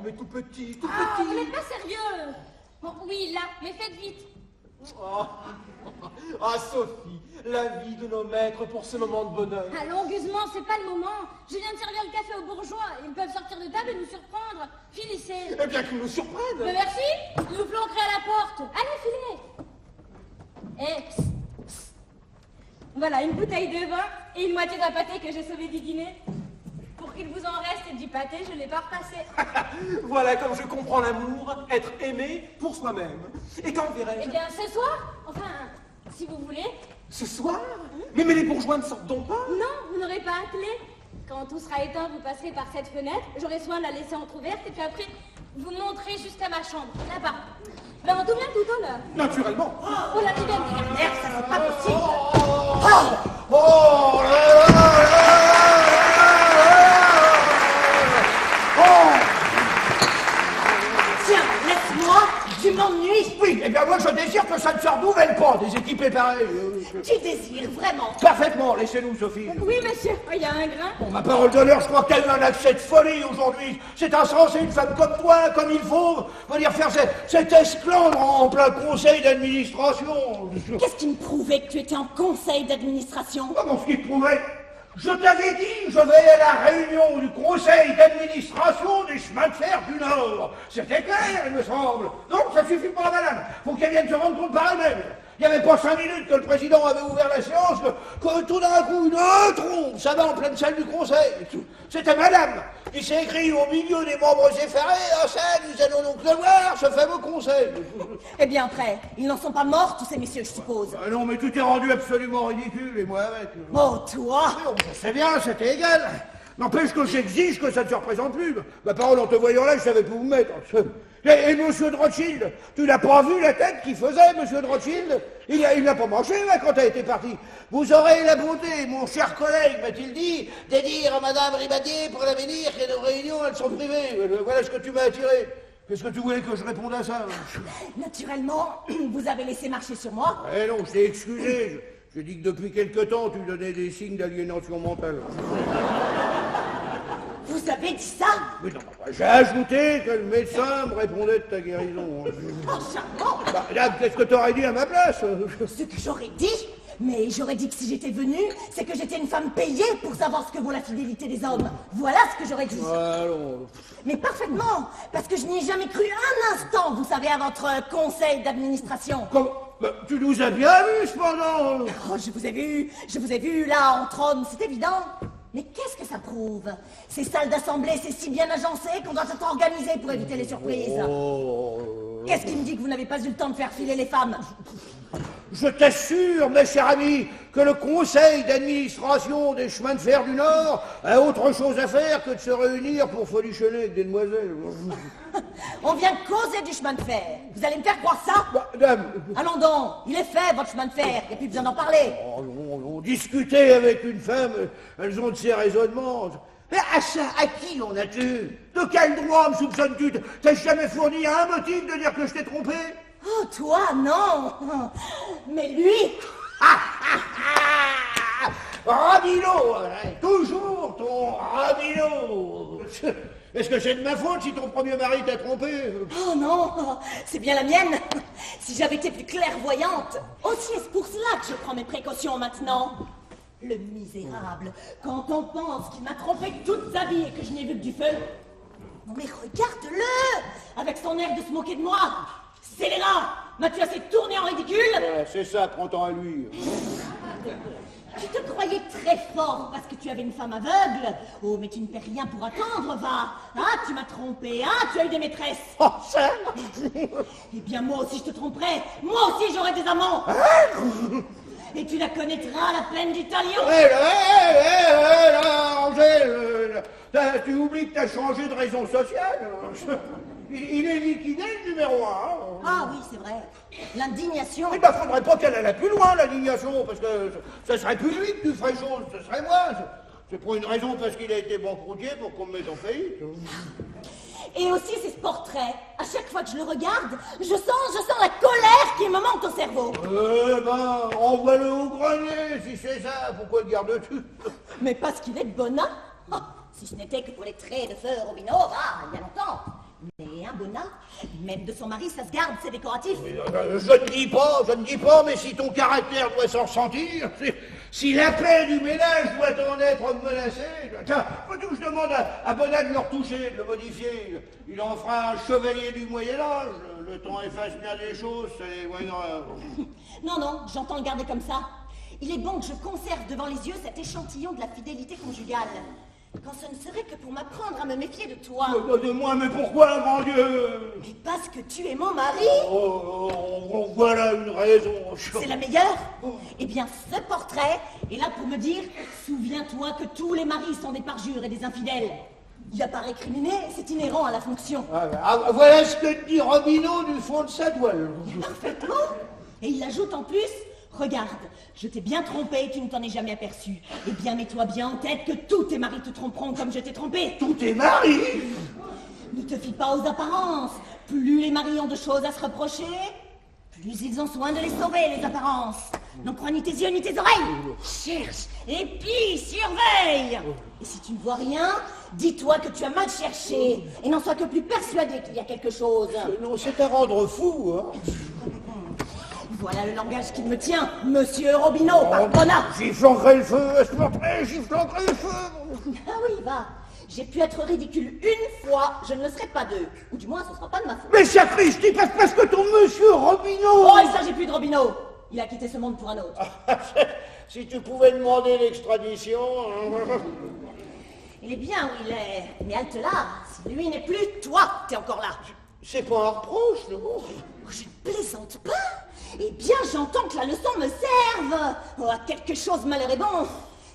mais tout petit, tout Ah, petit. vous n'êtes pas sérieux. Bon, oui, là, mais faites vite. Oh. Ah, Sophie, la vie de nos maîtres pour ce moment de bonheur. Allons, Guzman, c'est pas le moment. Je viens de servir le café aux bourgeois. Ils peuvent sortir de table et nous surprendre. Finissez. Eh bien, qu'ils nous surprennent. Mais merci. Nous flanquerez à la porte. Allez, filez. Eh, psst, psst. Voilà, une bouteille de vin et une moitié d'un pâté que j'ai sauvé du dîner. Pour qu'il vous en reste du pâté, je ne l'ai pas repassé. Voilà comme je comprends l'amour, être aimé pour soi-même. Et quand verrai-je? Eh bien, ce soir, enfin, si vous voulez. Ce soir? Mais les bourgeois ne sortent donc pas? Non, vous n'aurez pas à clé. Quand tout sera éteint, vous passerez par cette fenêtre. J'aurai soin de la laisser entrouverte et puis après, vous monterez jusqu'à ma chambre, là-bas. Ben, on tout vient tout au l'heure. Naturellement. Oh, la petite merde, ça c'est pas possible. Oh là là là là. Tiens, laisse-moi, tu m'ennuies. Oui, eh bien moi je désire que ça ne se renouvelle pas, des équipés pareils. Tu désires vraiment. Parfaitement, laissez-nous Sophie. Oui, monsieur. Oh, il y a un grain. Bon, ma parole d'honneur, je crois que t'as eu un accès de folie aujourd'hui. C'est insensé, une femme comme toi, comme il faut, venir faire cet esclandre en plein conseil d'administration. Qu'est-ce qui me prouvait que tu étais en conseil d'administration? Comment ce qui te prouvait? Je t'avais dit, je vais à la réunion du conseil d'administration des chemins de fer du Nord. C'était clair, il me semble. Non, ça suffit pas, madame. Faut qu'elle vienne se rendre compte par elle-même. Il n'y avait pas 5 minutes que le président avait ouvert la séance, que tout d'un coup, une trompe, ça va en pleine salle du conseil. C'était madame qui s'est écrit au milieu des membres effarés, ah ça, nous allons donc le voir, ce fameux conseil. Eh bien, après, ils n'en sont pas morts, tous ces messieurs, je suppose. Ah non, mais tout est rendu absolument ridicule, et moi avec. Oh, toi! Non, je sais bien, c'était égal. N'empêche que j'exige que ça ne se représente plus. Ma parole, en te voyant là, je savais plus où me mettre. Et monsieur de Rothschild, tu n'as pas vu la tête qu'il faisait, monsieur de Rothschild? Il n'a pas mangé, là, quand t'as été parti. Vous aurez la bonté, mon cher collègue, m'a-t-il dit, de dire à madame Ribadier pour l'avenir que nos réunions, elles sont privées. Voilà ce que tu m'as attiré. Qu'est-ce que tu voulais que je réponde à ça? Naturellement, vous avez laissé marcher sur moi. Eh non, je t'ai excusé. J'ai dit que depuis quelque temps, tu donnais des signes d'aliénation mentale. Vous avez dit ça? Mais non, j'ai ajouté que le médecin me répondait de ta guérison. Oh, charmant! Bah, là, qu'est-ce que t'aurais dit à ma place? Ce que j'aurais dit? Mais j'aurais dit que si j'étais venue, c'est que j'étais une femme payée pour savoir ce que vaut la fidélité des hommes. Voilà ce que j'aurais dit. Allons. Mais parfaitement, parce que je n'y ai jamais cru un instant, vous savez, à votre conseil d'administration. Comment? Bah, tu nous as bien vus, cependant. Oh, je vous ai vu là, entre hommes, c'est évident. Mais qu'est-ce que ça prouve? Ces salles d'assemblée, c'est si bien agencé qu'on doit être organisé pour éviter les surprises. Qu'est-ce qui me dit que vous n'avez pas eu le temps de faire filer les femmes? Je t'assure, mes chers amis, que le conseil d'administration des chemins de fer du Nord a autre chose à faire que de se réunir pour folichonner avec des demoiselles. On vient de causer du chemin de fer. Vous allez me faire croire ça? Madame. Allons donc, il est fait, votre chemin de fer. Il n'y a plus besoin d'en parler. Oh non, discuter avec une femme, elles ont de ces raisonnements. Mais à qui on a-tu? De quel droit me soupçonnes-tu? T'as jamais fourni un motif de dire que je t'ai trompé? Oh, toi, non. Mais lui... Rabilo, toujours ton Rabilo. Est-ce que c'est de ma faute si ton premier mari t'a trompé? Oh non, c'est bien la mienne. Si j'avais été plus clairvoyante. Aussi est-ce pour cela que je prends mes précautions maintenant. Le misérable, quand on pense qu'il m'a trompé toute sa vie et que je n'ai vu que du feu. Non mais regarde-le, avec son air de se moquer de moi. Scélérat, m'as-tu assez tourné en ridicule? Ouais, c'est ça, prends-en à lui. Tu te croyais très fort parce que tu avais une femme aveugle. Oh, mais tu ne fais rien pour attendre, va. Ah, tu m'as trompé, ah, tu as eu des maîtresses. Oh, ça. Eh bien, moi aussi, je te tromperai. Moi aussi, j'aurai des amants. Et tu la connaîtras, la plaine du Talion. Angèle, tu oublies que t'as changé de raison sociale. Il est liquidé, le numéro 1. Ah oui, c'est vrai. L'indignation. Il ne faudrait pas qu'elle aille plus loin, l'indignation, parce que ce serait plus lui que tu ferais chose, ce serait moi. C'est pour une raison, parce qu'il a été banqueroutier pour qu'on me mette en faillite. Et aussi, c'est ce portrait. À chaque fois que je le regarde, je sens la colère qui me monte au cerveau. Eh ben, envoie-le au grenier, si c'est ça. Pourquoi le gardes-tu? Mais parce qu'il est de bon âme. Si ce n'était que pour les traits de feu Robinot, il y a longtemps. et un bonnat. Même de son mari, ça se garde, c'est décoratif. Je ne dis pas, mais si ton caractère doit s'en ressentir, si la paix du ménage doit en être menacée, tiens, faut-tu que je demande à Bonnat de le retoucher, de le modifier. Il en fera un chevalier du Moyen-Âge. Le temps efface bien des choses, c'est voyons. Non, non, j'entends le garder comme ça. Il est bon que je conserve devant les yeux cet échantillon de la fidélité conjugale. Quand ce ne serait que pour m'apprendre à me méfier de toi. De moi, mais pourquoi, mon Dieu? Mais parce que tu es mon mari. Voilà une raison. C'est la meilleure. Eh bien, ce portrait est là pour me dire, souviens-toi que tous les maris sont des parjures et des infidèles. Il apparaît criminé, c'est inhérent à la fonction. Voilà ce que dit Robineau du fond de sa toile. Parfaitement. Et il ajoute en plus, regarde, je t'ai bien trompé, tu ne t'en es jamais aperçu. Eh bien, mets-toi bien en tête que tous tes maris te tromperont comme je t'ai trompé. Tous tes maris? Ne te fie pas aux apparences. Plus les maris ont de choses à se reprocher, plus ils ont soin de les sauver, les apparences. N'en crois ni tes yeux ni tes oreilles. Cherche, épie, surveille. Et si tu ne vois rien, dis-toi que tu as mal cherché. Et n'en sois que plus persuadé qu'il y a quelque chose. Non, c'est à rendre fou, hein. Voilà le langage qui me tient, monsieur Robineau, par Bonnat. Giflanquerai le feu, giflanquerai le feu. Ah oui, va. J'ai pu être ridicule une fois, je ne le serai pas deux. Ou du moins, ce ne sera pas de ma faute. Mais sacristi, parce que ton monsieur Robineau... Oh, il ne s'agit plus de Robineau. Il a quitté ce monde pour un autre. Si tu pouvais demander l'extradition... Il est bien où il est. Mais halte là, si lui n'est plus, toi, t'es encore là. C'est pas un reproche, non? Oh, je ne plaisante pas. Eh bien, j'entends que la leçon me serve. Oh, à quelque chose, malheur est bon.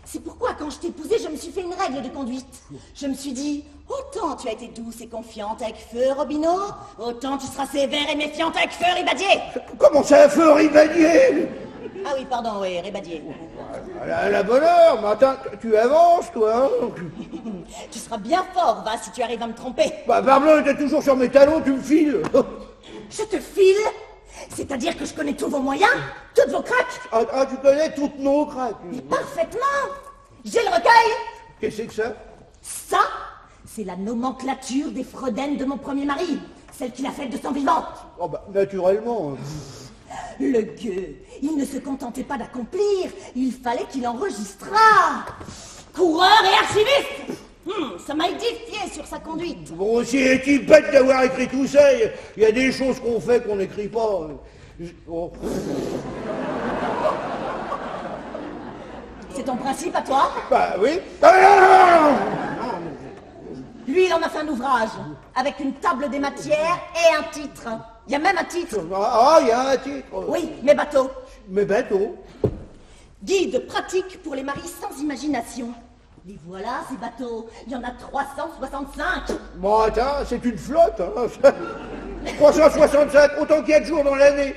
C'est pourquoi, quand je t'ai épousée, je me suis fait une règle de conduite. Je me suis dit, autant tu as été douce et confiante avec Feu Robineau, autant tu seras sévère et méfiante avec Feu Ribadier. Comment ça, Feu Ribadier? Ah oui, pardon, oui, Ribadier. La bonne heure, mais attends, tu avances, toi. Tu seras bien fort, va, si tu arrives à me tromper. Bah, parbleu, t'es toujours sur mes talons, tu me files. Je te file? C'est-à-dire que je connais tous vos moyens, toutes vos craques? Ah, tu connais toutes nos craques. Mais parfaitement. J'ai le recueil. Qu'est-ce que c'est que ça? Ça, c'est la nomenclature des Fredaines de mon premier mari, celle qu'il a faite de son vivant. Oh bah, naturellement. Le gueux, il ne se contentait pas d'accomplir, il fallait qu'il enregistrât. Coureur et archiviste. Ça m'a édifié sur sa conduite. Bon, aussi est-il bête d'avoir écrit tout ça. Il y a des choses qu'on fait qu'on n'écrit pas. Oh. C'est ton principe à toi? Bah oui. Lui, il en a fait un ouvrage, avec une table des matières et un titre. Il y a même un titre. Ah, il y a un titre. Oui, mes bateaux. Mes bateaux. Guide pratique pour les maris sans imagination. Et voilà ces bateaux. Il y en a 365. Bon, attends, c'est une flotte. Hein. 365, autant qu'il y a de jours dans l'année.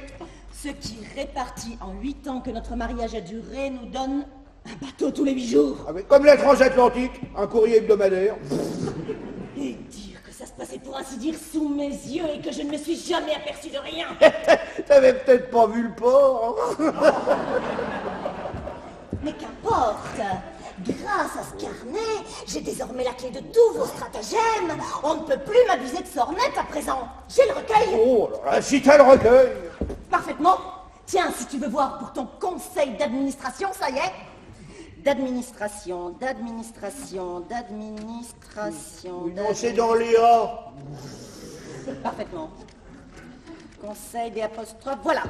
Ce qui, réparti en 8 ans que notre mariage a duré, nous donne un bateau tous les 8 jours. Ah, comme la transatlantique, un courrier hebdomadaire. Et dire que ça se passait pour ainsi dire sous mes yeux et que je ne me suis jamais aperçu de rien. T'avais peut-être pas vu le port. Hein. Mais qu'importe. Grâce à ce carnet, j'ai désormais la clé de tous vos stratagèmes. On ne peut plus m'abuser de sornettes à présent. J'ai le recueil. Oh, alors là, si t'as le recueil. Parfaitement. Tiens, si tu veux voir pour ton conseil d'administration, ça y est. D'administration. Oui, non, c'est dans l'IA. Parfaitement. Conseil des apostrophes. Voilà.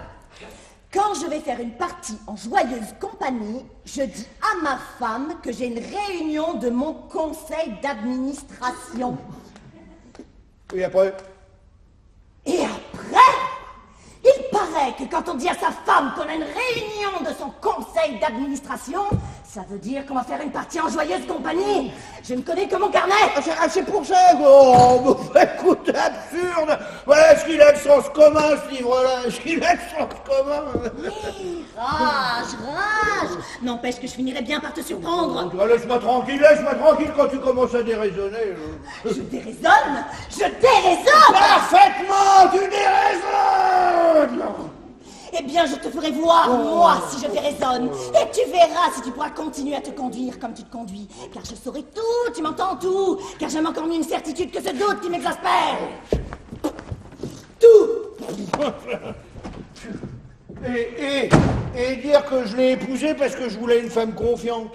Quand je vais faire une partie en joyeuse compagnie, je dis à ma femme que j'ai une réunion de mon conseil d'administration. Et après? Et après, il paraît que quand on dit à sa femme qu'on a une réunion de son conseil d'administration, ça veut dire qu'on va faire une partie en joyeuse compagnie. Je ne connais que mon carnet. Ah, c'est pour ça. Oh, écoute, absurde. Voilà ce qu'il a de sens commun, ce livre-là. Ce qu'il a de sens commun. Oui, rage. N'empêche que je finirai bien par te surprendre. Laisse-moi tranquille quand tu commences à déraisonner. Je déraisonne. Parfaitement, tu déraisonnes. Eh bien, je te ferai voir, moi, si je déraisonne. Et tu verras si tu pourras continuer à te conduire comme tu te conduis. Car je saurai tout, tu m'entends tout. Car j'ai encore mis une certitude que ce doute qui m'exaspère. Tout. Et dire que je l'ai épousée parce que je voulais une femme confiante.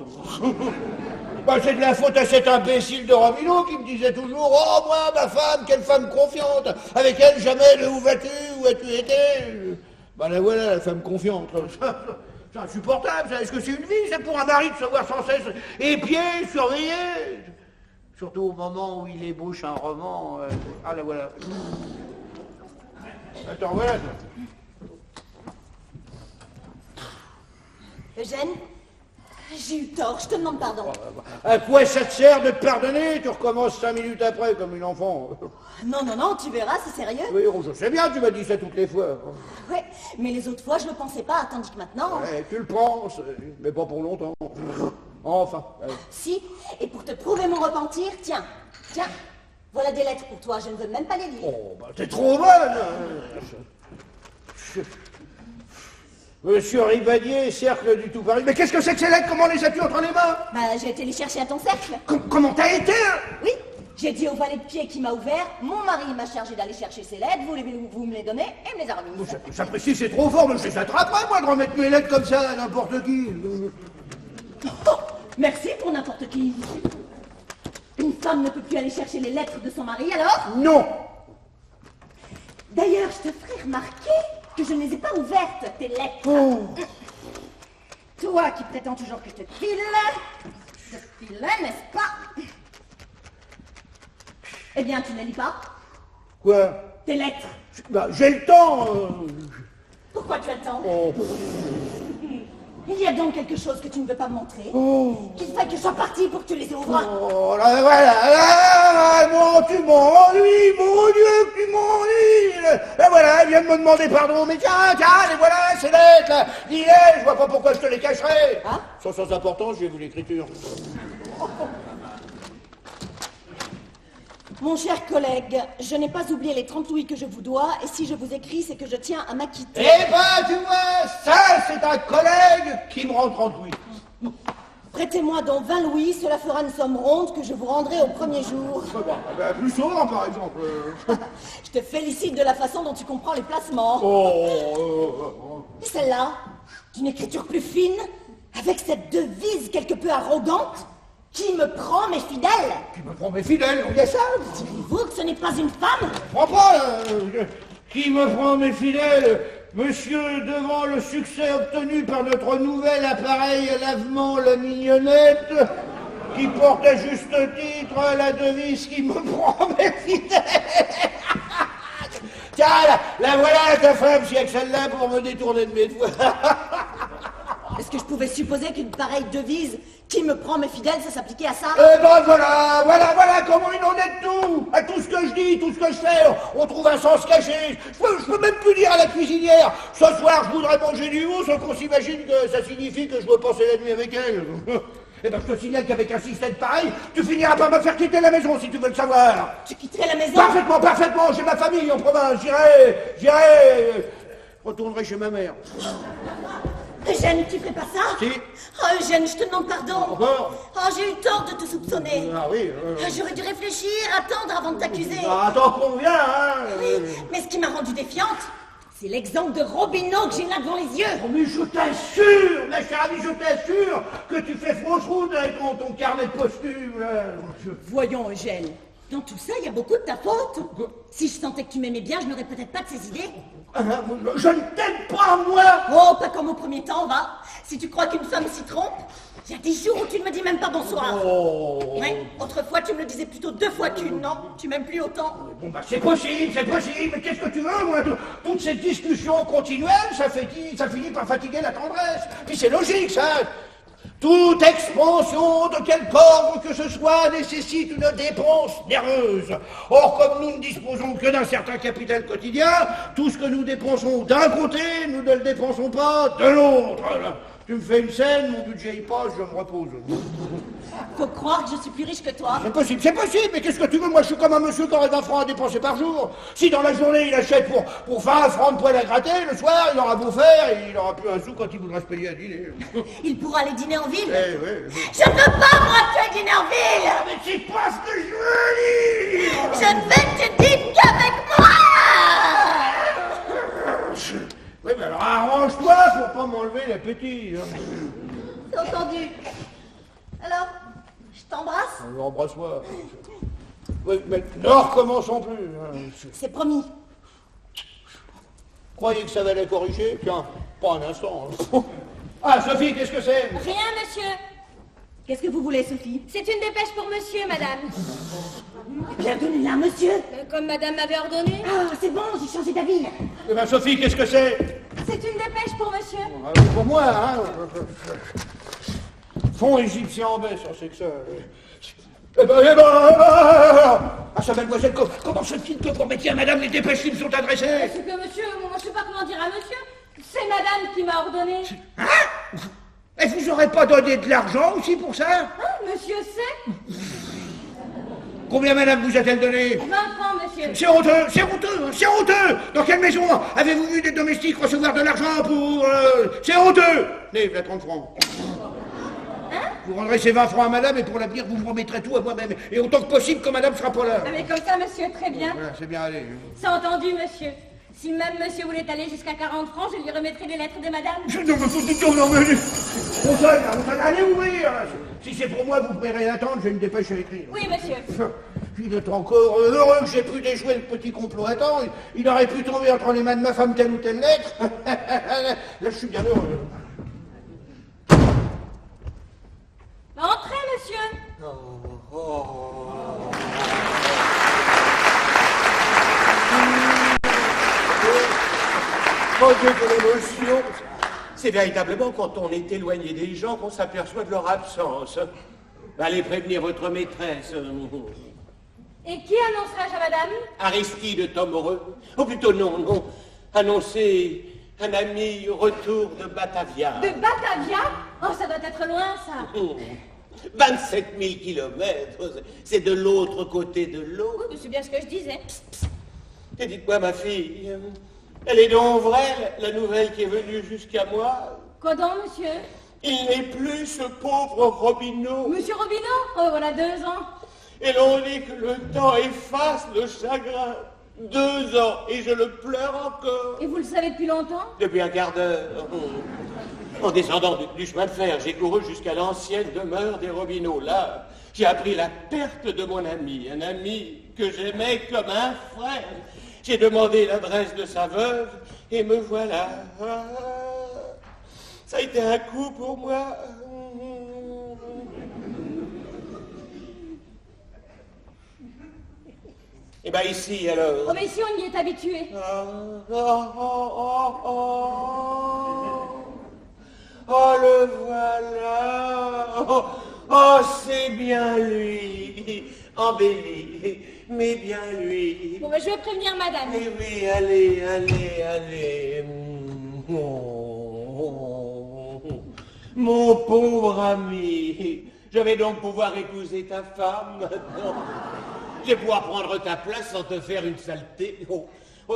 Bah, c'est de la faute à cet imbécile de Ramino qui me disait toujours « Oh, moi, ma femme, quelle femme confiante! Avec elle, jamais le où vas-tu, où as-tu été ?» Bah, la voilà, la femme confiante. C'est insupportable, ça. Est-ce que c'est une vie, c'est pour un mari de se voir sans cesse épié, surveillé? Surtout au moment où il ébauche un roman. Ah, la voilà. Attends, voilà. Eugène, j'ai eu tort, je te demande pardon. À quoi ça te sert de te pardonner? Tu recommences 5 minutes après, comme une enfant. Non, non, non, tu verras, c'est sérieux. Oui, je sais bien, tu m'as dit ça toutes les fois. Ouais, mais les autres fois, je ne pensais pas, tandis que maintenant... Ouais, tu le penses, mais pas pour longtemps. Enfin. Si, et pour te prouver mon repentir, tiens, voilà des lettres pour toi, je ne veux même pas les lire. Oh, bah t'es trop bonne. Monsieur Rivadier, cercle du tout Paris. Mais qu'est-ce que c'est que ces lettres? Comment les as-tu entre les mains? Bah, j'ai été les chercher à ton cercle. Comment t'as été? Oui, j'ai dit au valet de pied qui m'a ouvert, mon mari m'a chargé d'aller chercher ces lettres, vous me les donnez, et me les a remises. J'apprécie, c'est trop fort, mais je les attraperai, moi, de remettre mes lettres comme ça à n'importe qui. Oh, merci pour n'importe qui. Une femme ne peut plus aller chercher les lettres de son mari, alors? Non. D'ailleurs, je te ferai remarquer que je ne les ai pas ouvertes, tes lettres. Oh. Toi qui prétends toujours que je te file, n'est-ce pas? Eh bien, tu ne les lis pas? Quoi? Tes lettres. Bah, j'ai le temps. Pourquoi tu as le temps? Oh. Il y a donc quelque chose que tu ne veux pas me montrer? Oh. Qu'il faille que je sois partie pour que tu les ouvres? Oh là, voilà, bon, tu m'ennuies, mon Dieu, tu m'ennuies. Et voilà, elle vient de me demander pardon, mais tiens, les voilà, ces lettres, là. Dis-les, je vois pas pourquoi je te les cacherais. Hein? Sans importance, j'ai vu l'écriture. Mon cher collègue, je n'ai pas oublié les 30 louis que je vous dois, et si je vous écris, c'est que je tiens à m'acquitter. Eh ben, tu vois, ça, c'est un collègue qui me rend 30 louis. Prêtez-moi donc 20 louis, cela fera une somme ronde que je vous rendrai au premier jour. Plus souvent, par exemple. Je te félicite de la façon dont tu comprends les placements. Et celle-là, d'une écriture plus fine, avec cette devise quelque peu arrogante, qui me prend mes fidèles. Qui me prend mes fidèles, on y a ça. Direz-vous que ce n'est pas une femme? Je comprends pas, qui me prend mes fidèles? Monsieur, devant le succès obtenu par notre nouvel appareil à lavement, la mignonnette, qui porte à juste titre la devise qui me prend mes fidèles. Tiens, la voilà ta femme, si avec celle-là pour me détourner de mes devoirs. Est-ce que je pouvais supposer qu'une pareille devise, qui me prend mes fidèles, ça s'appliquait à ça? Eh ben voilà comment il en est de tout. À tout ce que je dis, tout ce que je fais, on trouve un sens caché. Je peux même plus dire à la cuisinière, ce soir je voudrais manger du veau, sans qu'on s'imagine que ça signifie que je veux passer la nuit avec elle. Eh ben je te signale qu'avec un système pareil, tu finiras par me faire quitter la maison si tu veux le savoir. Tu quitterais la maison? Parfaitement, j'ai ma famille en province, j'irai, retournerai chez ma mère. Eugène, tu ferais pas ça? Si. Oh, Eugène, je te demande pardon. Encore? Oh, j'ai eu tort de te soupçonner. Ah oui. J'aurais dû réfléchir, attendre avant de t'accuser. Attends qu'on vient, hein. Oui, mais ce qui m'a rendue défiante, c'est l'exemple de Robineau que j'ai là devant les yeux. Oh, mais je t'assure, ma chère amie, je t'assure que tu fais fausse route avec ton carnet de costume, là. Voyons, Eugène, dans tout ça, il y a beaucoup de ta faute. Si je sentais que tu m'aimais bien, je n'aurais peut-être pas de ces idées. Je ne t'aime pas, moi. Oh, pas comme au premier temps, va. Si tu crois qu'une femme s'y trompe, il y a des jours où tu ne me dis même pas bonsoir. Oh. Ouais, autrefois tu me le disais plutôt 2 fois qu'une, non? Tu m'aimes plus autant. Bon, bah c'est possible, mais qu'est-ce que tu veux, moi? Toute cette discussion continuelle, ça finit par fatiguer la tendresse. Puis c'est logique, ça. Toute expansion de quelque ordre que ce soit nécessite une dépense nerveuse. Or, comme nous ne disposons que d'un certain capital quotidien, tout ce que nous dépensons d'un côté, nous ne le dépensons pas de l'autre. Tu me fais une scène, mon budget y passe, je me repose. Faut croire que je suis plus riche que toi. C'est possible, mais qu'est-ce que tu veux? Moi, je suis comme un monsieur qui aurait 20 francs à dépenser par jour. Si dans la journée, il achète pour 20 francs de poêle à gratter, le soir, il aura beau faire, et il aura plus un sou quand il voudra se payer à dîner. Il pourra aller dîner en ville. Oui. Je ne veux pas, moi, que tu ailles dîner en ville. Ah, mais c'est pas ce que je veux dire. Je veux que tu dînes qu'avec moi. Alors arrange-toi pour pas m'enlever l'appétit. C'est entendu. Alors, je t'embrasse? Embrasse-moi. Oui, mais ne recommençons plus. Hein. C'est promis. Croyez que ça va la corriger? Tiens, pas un instant. Hein. Ah, Sophie, qu'est-ce que c'est? Rien, monsieur. Qu'est-ce que vous voulez, Sophie? C'est une dépêche pour monsieur, madame. Bien donné là, monsieur. Comme madame m'avait ordonné. Ah, c'est bon, j'ai changé d'avis. Eh ben, Sophie, qu'est-ce que c'est? C'est une dépêche pour monsieur. Ah, pour moi, hein. Fond égyptien en baie, ça, c'est que ça. Ah, ça, mademoiselle, comment se dit que pour métier à madame les dépêches qui me sont adressées? C'est que monsieur, moi je sais pas comment dire à monsieur. C'est madame qui m'a ordonné. Hein? Et vous aurez pas donné de l'argent aussi pour ça? Hein, monsieur sait? Combien madame vous a-t-elle donné? 20 francs, monsieur. C'est honteux, c'est honteux, c'est honteux! Dans quelle maison avez-vous vu des domestiques recevoir de l'argent pour... C'est honteux! Tenez, voilà 30 francs. Vous rendrez ces 20 francs à madame et pour l'avenir, vous me remettrez tout à moi-même. Et autant que possible quand madame sera pas là. Ah, mais comme ça, monsieur, très bien. Voilà, c'est bien allé. C'est entendu, monsieur. Si même monsieur voulait aller jusqu'à 40 francs, je lui remettrai les lettres de madame. Non, mais... On sonne, allez ouvrir! Si c'est pour moi, vous pouvez rien attendre, j'ai une dépêche à écrire. Oui, monsieur. Il est encore heureux que j'ai pu déjouer le petit complot à temps. Il aurait pu tomber entre les mains de ma femme telle ou telle lettre. Là, je suis bien heureux. Entrez, monsieur. Mon Dieu, quelle émotion! C'est véritablement quand on est éloigné des gens qu'on s'aperçoit de leur absence. Allez prévenir votre maîtresse. Et qui annoncerai-je à madame? Aristide Tomoreux. Ou plutôt non. Annoncer un ami retour de Batavia. De Batavia? Oh, ça doit être loin, ça. 27 000 kilomètres, c'est de l'autre côté de l'eau. Oui, c'est bien ce que je disais. Et dites-moi, ma fille, elle est donc vraie, la nouvelle qui est venue jusqu'à moi? Quoi donc, monsieur? Il n'est plus ce pauvre Robineau. Monsieur Robineau? Oh, voilà 2 ans. Et l'on dit que le temps efface le chagrin. 2 ans, et je le pleure encore. Et vous le savez depuis longtemps? Depuis un quart d'heure. En descendant du chemin de fer, j'ai couru jusqu'à l'ancienne demeure des Robineaux. Là, j'ai appris la perte de mon ami, un ami que j'aimais comme un frère. J'ai demandé l'adresse de sa veuve, et me voilà. Ça a été un coup pour moi. Et ben ici, alors. Oh, mais ici, on y est habitué. Oh, le voilà. Oh, c'est bien lui. Embelli, mais bien lui. Bon, ben, je vais prévenir madame. Eh oui, allez. Mon pauvre ami, je vais donc pouvoir épouser ta femme maintenant. Je vais pouvoir prendre ta place sans te faire une saleté. Oh,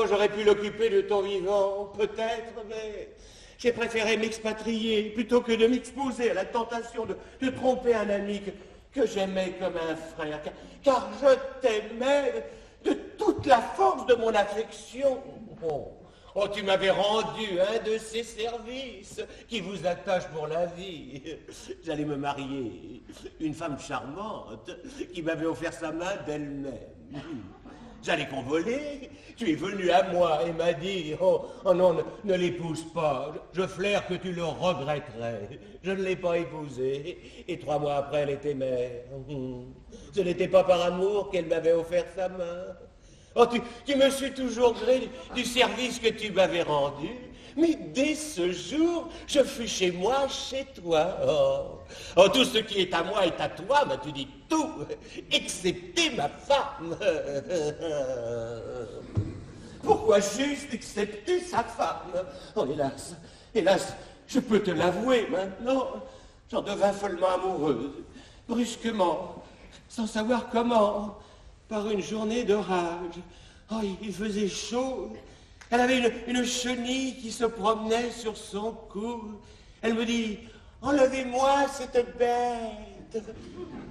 j'aurais pu l'occuper de ton vivant, peut-être, mais j'ai préféré m'expatrier plutôt que de m'exposer à la tentation de tromper un ami que j'aimais comme un frère, car je t'aimais de toute la force de mon affection. Oh, tu m'avais rendu un de ces services qui vous attachent pour la vie. J'allais me marier. Une femme charmante qui m'avait offert sa main d'elle-même. J'allais convoler. Tu es venu à moi et m'a dit, oh non, ne l'épouse pas. Je flaire que tu le regretterais. Je ne l'ai pas épousée. Et 3 mois après, elle était mère. Ce n'était pas par amour qu'elle m'avait offert sa main. Oh, tu me suis toujours gré du service que tu m'avais rendu, mais dès ce jour, je fus chez moi, chez toi. Oh, tout ce qui est à moi est à toi, m'as-tu dit tout, excepté ma femme. Pourquoi juste excepter sa femme? Oh, hélas, je peux te l'avouer maintenant, j'en devins follement amoureuse, brusquement, sans savoir comment. Par une journée d'orage. Oh, il faisait chaud. Elle avait une chenille qui se promenait sur son cou. Elle me dit, enlevez-moi cette bête.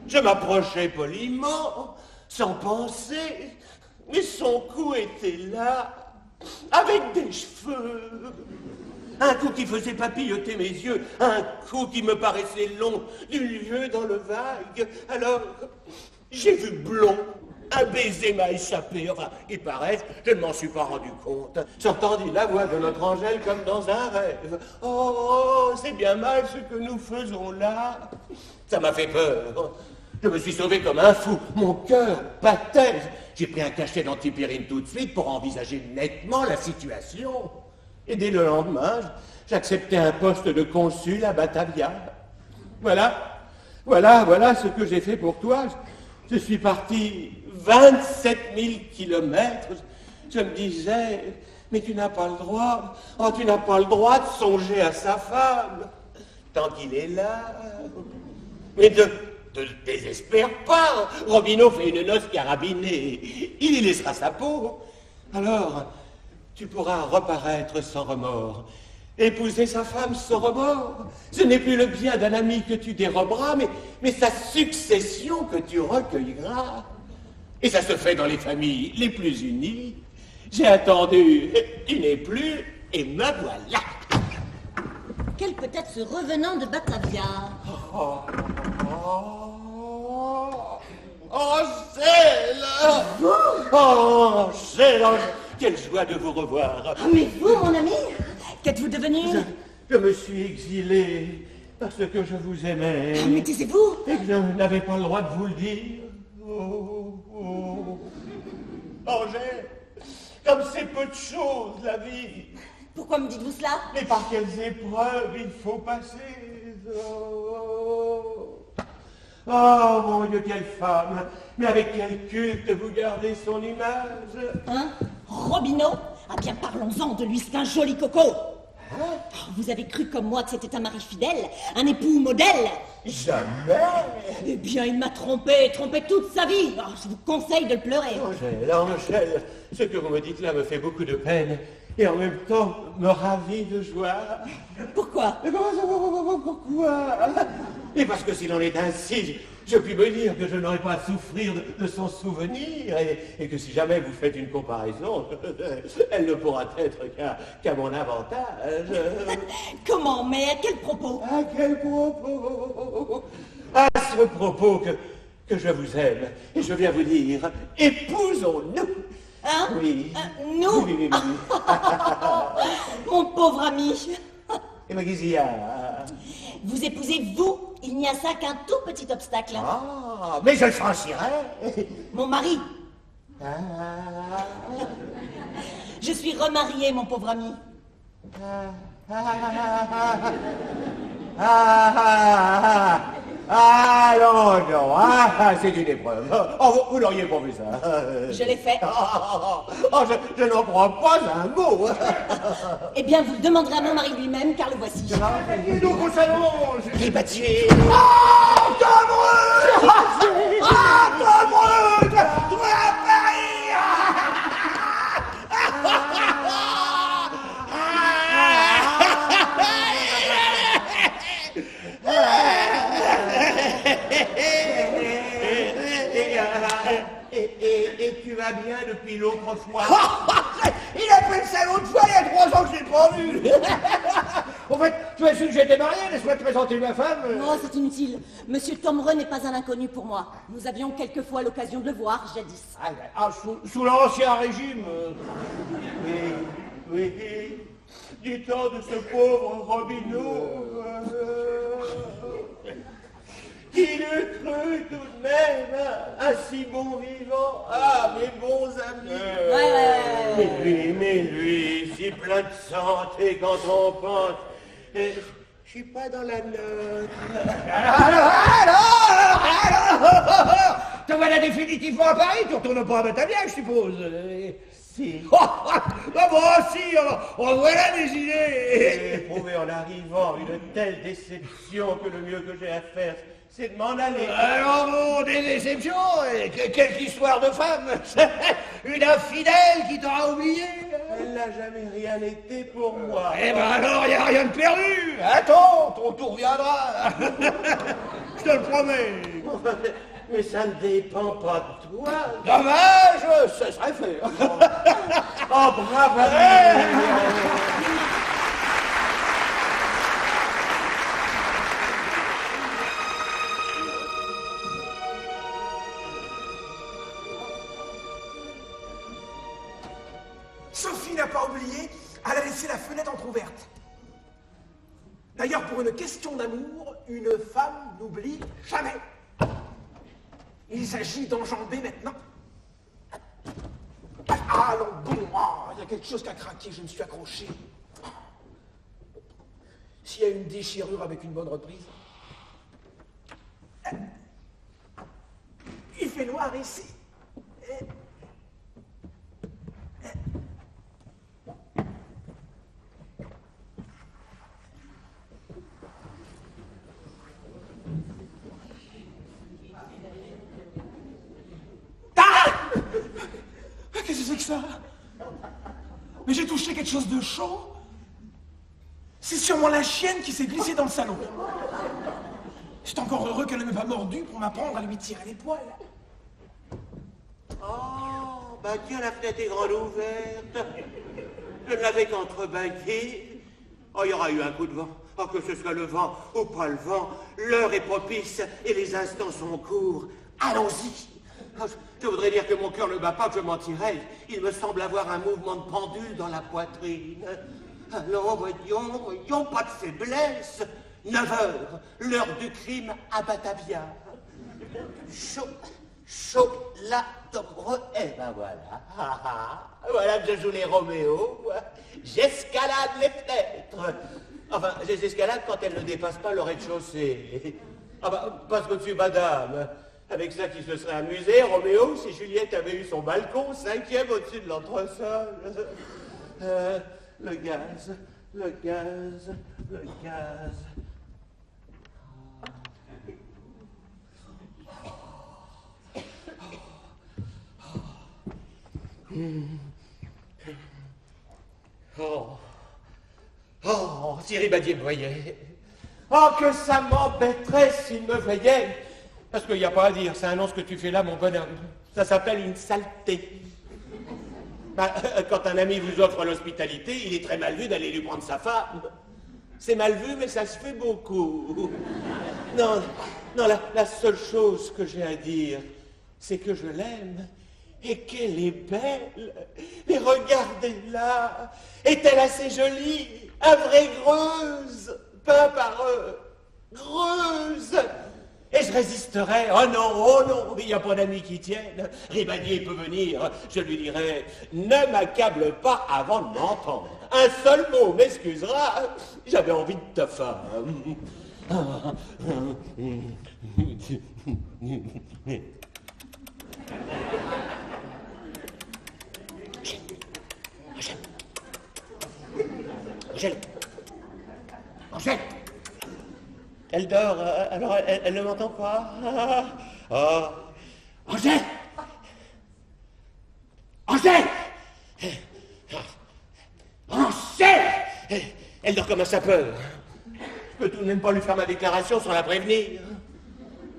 Je m'approchai poliment, sans penser, mais son cou était là, avec des cheveux. Un coup qui faisait papilloter mes yeux, un coup qui me paraissait long, du lieu dans le vague. Alors, j'ai vu blond. Un baiser m'a échappé. Enfin, il paraît, je ne m'en suis pas rendu compte. J'entendis la voix de notre Angèle comme dans un rêve. Oh, c'est bien mal ce que nous faisons là. Ça m'a fait peur. Je me suis sauvé comme un fou. Mon cœur battait. J'ai pris un cachet d'antipyrine tout de suite pour envisager nettement la situation. Et dès le lendemain, j'acceptais un poste de consul à Batavia. Voilà ce que j'ai fait pour toi. Je suis parti 27 000 kilomètres. Je me disais, mais tu n'as pas le droit. Oh, tu n'as pas le droit de songer à sa femme. Tant qu'il est là. Mais ne te désespère pas. Robineau fait une noce carabinée. Il y laissera sa peau. Alors, tu pourras reparaître sans remords. Épouser sa femme sans remords. Ce n'est plus le bien d'un ami que tu déroberas, mais sa succession que tu recueilleras. Et ça se fait dans les familles les plus unies. J'ai attendu, tu n'es plus, et me voilà. Quel peut être ce revenant de Batavia? Angèle! Angèle! Quelle joie de vous revoir! Mais vous, mon ami, qu'êtes-vous devenu? Je me suis exilé parce que je vous aimais. Mais taisez-vous! Et que je n'avais pas le droit de vous le dire. Angèle, comme c'est peu de choses, la vie. Pourquoi me dites-vous cela? Mais par quelles épreuves il faut passer. Oh, mon Dieu, quelle femme! Mais avec quel culte vous gardez son image? Hein? Robineau? Ah bien, parlons-en de lui, c'est un joli coco. Vous avez cru comme moi que c'était un mari fidèle, un époux modèle? Jamais! Eh bien, il m'a trompé toute sa vie. Oh, je vous conseille de le pleurer. Angèle, ce que vous me dites là me fait beaucoup de peine et en même temps me ravit de joie. Pourquoi? Pourquoi? Et parce que s'il en est ainsi, je puis me dire que je n'aurai pas à souffrir de son souvenir et que si jamais vous faites une comparaison, elle ne pourra être qu'à mon avantage. Comment? Mais à quel propos? À quel propos? À ce propos que je vous aime et je viens vous dire, épousons-nous. Hein? Oui. Nous? Oui. Mon pauvre ami. Et mais qu'est-ce qu'il y a? Vous épousez vous? Il n'y a ça qu'un tout petit obstacle. Ah, mais je le franchirai. Mon mari. Ah, Je suis remariée, mon pauvre ami. Non, c'est une épreuve. Oh, vous n'auriez pas vu ça. Je l'ai fait. Je n'en crois pas un mot. Eh bien, vous le demanderez à mon mari lui-même, car le voici. Et donc au salon, Qui m'a tué? Et tu vas bien depuis l'autre fois? il a fait ça l'autre fois, il y a 3 ans que je l'ai pas vu. En fait, tu as su que j'étais marié, laisse-moi te présenter ma femme. Oh, c'est inutile. Monsieur Tomreux n'est pas un inconnu pour moi. Nous avions quelquefois l'occasion de le voir, jadis. Sous l'ancien régime. Oui, du temps de ce pauvre Robineau. Qui l'eût cru tout de même, un si bon vivant? Ah, mes bons amis! Ouais. Mais lui, si plein de santé quand on pense. Je suis pas dans la note. Alors te voilà définitivement à Paris, tu retournes pas à Batavia, je suppose. Si. Si, voilà des idées. J'ai éprouvé en arrivant une telle déception que le mieux que j'ai à faire, c'est de m'en aller. Alors bon, des déceptions, quelle histoire de femme. Une infidèle qui t'aura oublié. Elle n'a jamais rien été pour moi. Eh ben alors, il n'y a rien de perdu. Attends, ton tour viendra. Je te le promets. Mais ça ne dépend pas de toi. Dommage, ce serait fait. Oh, bravo! qui n'a pas oublié, elle a laissé la fenêtre entrouverte. D'ailleurs, pour une question d'amour, une femme n'oublie jamais. Il s'agit d'enjamber maintenant. Ah non, bon, il y a quelque chose qui a craqué, je me suis accroché. S'il y a une déchirure avec une bonne reprise. Il fait noir ici. Qu'est-ce que c'est que ça? Mais j'ai touché quelque chose de chaud. C'est sûrement la chienne qui s'est glissée dans le salon. C'est encore heureux qu'elle ne m'ait pas mordu pour m'apprendre à lui tirer les poils. Oh, bah tiens, la fenêtre est grande ouverte. Je ne l'avais qu'entrebâillée. Oh, il y aura eu un coup de vent. Oh, que ce soit le vent ou pas le vent, l'heure est propice et les instants sont courts. Allons-y. Oh, je voudrais dire que mon cœur ne bat pas, que je mentirais. Il me semble avoir un mouvement de pendule dans la poitrine. Allons, voyons, pas de faiblesse. 9 heures, l'heure du crime à Batavia. Chaud, la tombe. Eh ben voilà. Voilà que je joue les Roméo. J'escalade les fenêtres. Enfin, je les escalade quand elles ne dépassent pas le rez-de-chaussée. Ah bah, parce que monsieur madame, avec ça qui se serait amusé, Roméo, si Juliette avait eu son balcon 5e au-dessus de l'entresol. Le gaz. Oh, si Ribadier me voyait. Oh, que ça m'embêterait s'il me voyait. Parce qu'il n'y a pas à dire, c'est un nom ce que tu fais là, mon bonhomme. Ça s'appelle une saleté. Bah, quand un ami vous offre l'hospitalité, il est très mal vu d'aller lui prendre sa femme. C'est mal vu, mais ça se fait beaucoup. Non, la seule chose que j'ai à dire, c'est que je l'aime et qu'elle est belle. Mais regardez-la, est-elle assez jolie? Un vrai Greuze, peint par Greuze. Et je résisterai. Oh non, il n'y a pas d'amis qui tiennent. Ribadier peut venir, je lui dirai, ne m'accable pas avant de m'entendre. Un seul mot m'excusera, j'avais envie de ta femme. Angèle. Elle dort, alors elle ne m'entend pas. Angèle! Elle dort comme un sapeur. Je peux tout de même pas lui faire ma déclaration sans la prévenir.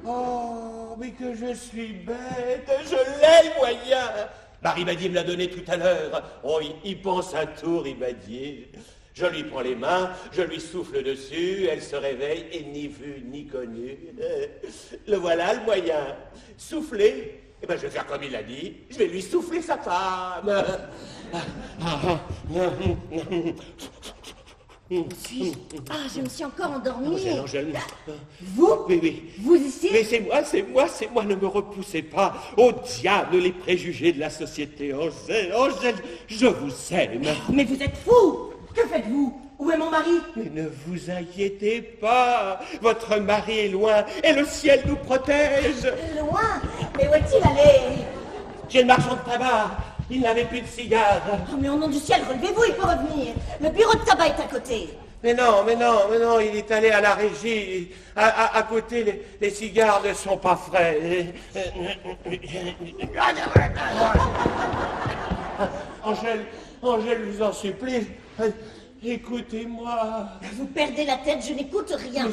Oh, mais que je suis bête, je l'ai le moyen. Bah, Ribadier me l'a donné tout à l'heure. Oh, il pense à tout, Ribadier. Je lui prends les mains, je lui souffle dessus, elle se réveille et ni vue ni connue. Le voilà le moyen. Souffler. Eh ben je vais faire comme il a dit, je vais lui souffler sa femme. Si. Ah, je me suis encore endormie. Angèle. Vous? Oui. Vous ici? Mais c'est moi, ne me repoussez pas. Au diable les préjugés de la société. Angèle, je vous aime. Mais vous êtes fou! Que faites-vous? Où est mon mari? Mais ne vous inquiétez pas, votre mari est loin et le ciel nous protège. Loin? Mais où est-il allé? Chez le marchand de tabac, il n'avait plus de cigares. Oh, mais au nom du ciel, relevez-vous, il peut revenir. Le bureau de tabac est à côté. Mais non, il est allé à la régie. À côté, les cigares ne sont pas frais. Angèle, je vous en supplie, écoutez-moi. Vous perdez la tête, je n'écoute rien.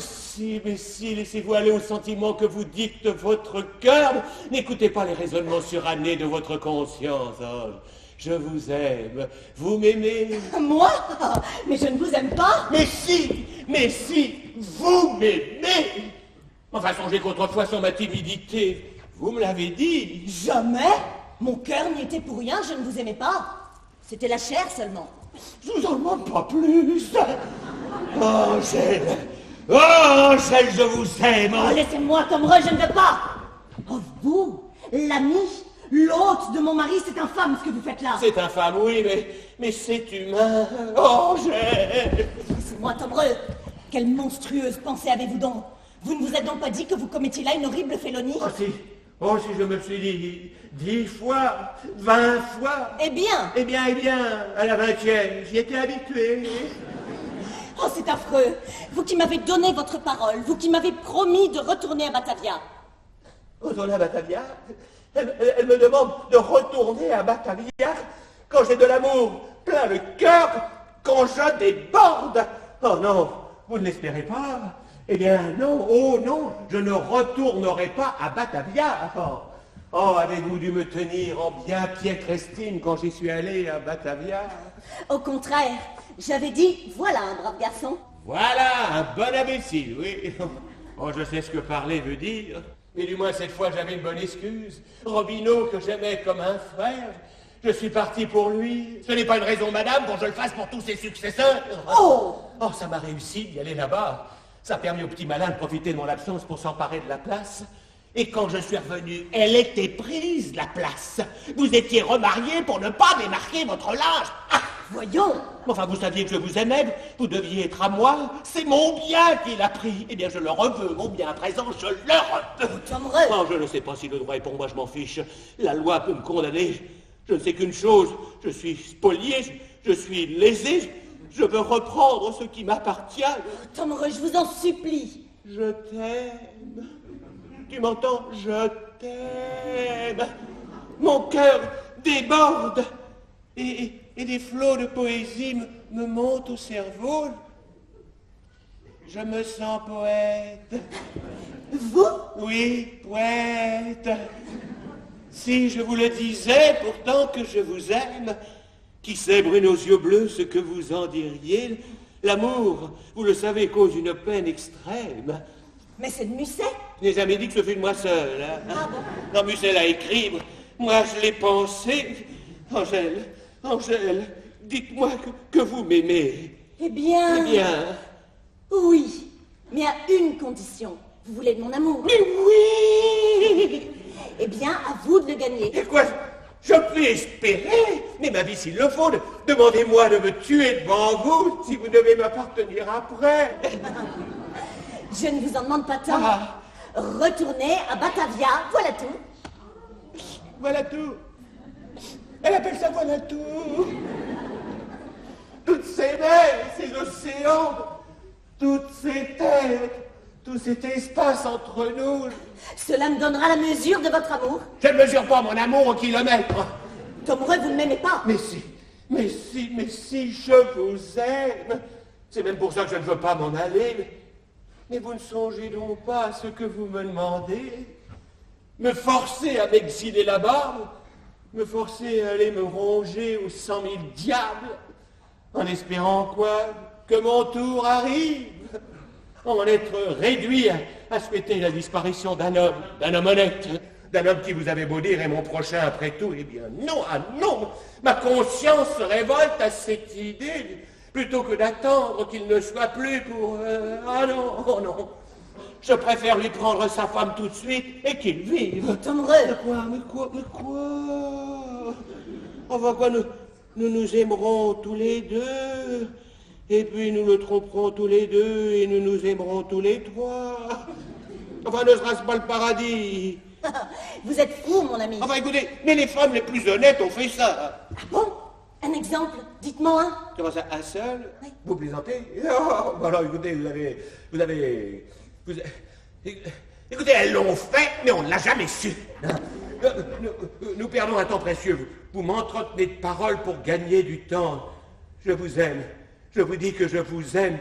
Mais si, laissez-vous aller au sentiment que vous dites de votre cœur. N'écoutez pas les raisonnements surannés de votre conscience. Oh, je vous aime, vous m'aimez. Moi? Mais je ne vous aime pas. Mais si, vous m'aimez. Enfin, songez qu'autrefois, sans ma timidité, vous me l'avez dit. Jamais. Mon cœur n'y était pour rien, je ne vous aimais pas. C'était la chair seulement. Je vous en demande pas plus. Oh, Angèle. Oh, Angèle, je vous aime. Oh, laissez-moi, Tomreux, je ne veux pas. Oh, vous, l'ami, l'hôte de mon mari, c'est infâme ce que vous faites là. C'est infâme, oui, mais c'est humain. Oh, Angèle. Laissez-moi, Tomreux. Quelle monstrueuse pensée avez-vous donc? Vous ne vous êtes donc pas dit que vous commettiez là une horrible félonie? Oh, si je me suis dit 10 fois, 20 fois. Eh bien, à la 20e, j'y étais habitué. oh, c'est affreux. Vous qui m'avez donné votre parole, vous qui m'avez promis de retourner à Batavia. Retourner à Batavia? Elle me demande de retourner à Batavia quand j'ai de l'amour plein le cœur, quand je déborde. Oh non, vous ne l'espérez pas? Eh bien, non, oh non, je ne retournerai pas à Batavia. Oh, avez-vous dû me tenir en bien piètre estime quand j'y suis allé à Batavia? Au contraire, j'avais dit, voilà un brave garçon. Voilà, un bon imbécile, oui. Oh, je sais ce que parler veut dire. Mais du moins, cette fois, j'avais une bonne excuse. Robineau, que j'aimais comme un frère, je suis parti pour lui. Ce n'est pas une raison, madame, pour que je le fasse pour tous ses successeurs. Oh! Oh, ça m'a réussi d'y aller là-bas. Ça a permis au petit malin de profiter de mon absence pour s'emparer de la place. Et quand je suis revenu, elle était prise, la place. Vous étiez remarié pour ne pas démarquer votre linge. Ah, voyons. Enfin, vous saviez que je vous aimais, vous deviez être à moi. C'est mon bien qu'il a pris. Eh bien, je le reveux, mon bien à présent, je le reveux. Tomreux. Oh, je ne sais pas si le droit est pour moi, je m'en fiche. La loi peut me condamner. Je ne sais qu'une chose, je suis spolié, je suis lésé. Je veux reprendre ce qui m'appartient. Tomreux, je vous en supplie. Je t'aime. Tu m'entends? Je t'aime. Mon cœur déborde. Et des flots de poésie me montent au cerveau. Je me sens poète. Vous? Oui, poète. Si je vous le disais, pourtant que je vous aime, qui sait, brune aux yeux bleus, ce que vous en diriez? L'amour, vous le savez, cause une peine extrême. Mais c'est de Musset. Je n'ai jamais dit que ce fut de moi seul. Hein? Ah bon? Non, Musset l'a écrit. Moi, je l'ai pensé. Angèle, dites-moi que vous m'aimez. Eh bien... Eh bien... Oui, mais à une condition. Vous voulez de mon amour? Mais oui! Eh bien, à vous de le gagner. Et quoi? Je peux espérer, mais ma vie s'il le faut, demandez-moi de me tuer devant vous si vous devez m'appartenir après. Je ne vous en demande pas tant. Ah. Retournez à Batavia, voilà tout. Voilà tout. Elle appelle ça voilà tout. Toutes ces mers, ces océans, toutes ces terres, tout cet espace entre nous. Cela me donnera la mesure de votre amour. Je ne mesure pas mon amour au kilomètre. Tomreux, vous ne m'aimez pas. Mais si, je vous aime. C'est même pour ça que je ne veux pas m'en aller. Mais vous ne songez donc pas à ce que vous me demandez? Me forcer à m'exiler là-bas? Me forcer à aller me ronger aux 100 000 diables? En espérant quoi? Que mon tour arrive? En être réduit à souhaiter la disparition d'un homme honnête, d'un homme qui, vous avez beau dire, est mon prochain après tout. Eh bien non, ah non, ma conscience se révolte à cette idée, plutôt que d'attendre qu'il ne soit plus pour... Ah non, oh non, je préfère lui prendre sa femme tout de suite et qu'il vive. Tomreux. Mais quoi Enfin quoi, nous nous aimerons tous les deux. Et puis nous le tromperons tous les deux et nous nous aimerons tous les trois. Enfin, ne sera-ce pas le paradis? Vous êtes fou, mon ami. Enfin, écoutez, mais les femmes les plus honnêtes ont fait ça. Ah bon? Un exemple? Dites-moi un. Comment ça, un seul? Oui. Vous plaisantez? Oh, bah alors, écoutez, écoutez, elles l'ont fait, mais on ne l'a jamais su. Nous perdons un temps précieux. Vous m'entretenez de paroles pour gagner du temps. Je vous aime. Je vous dis que je vous aime.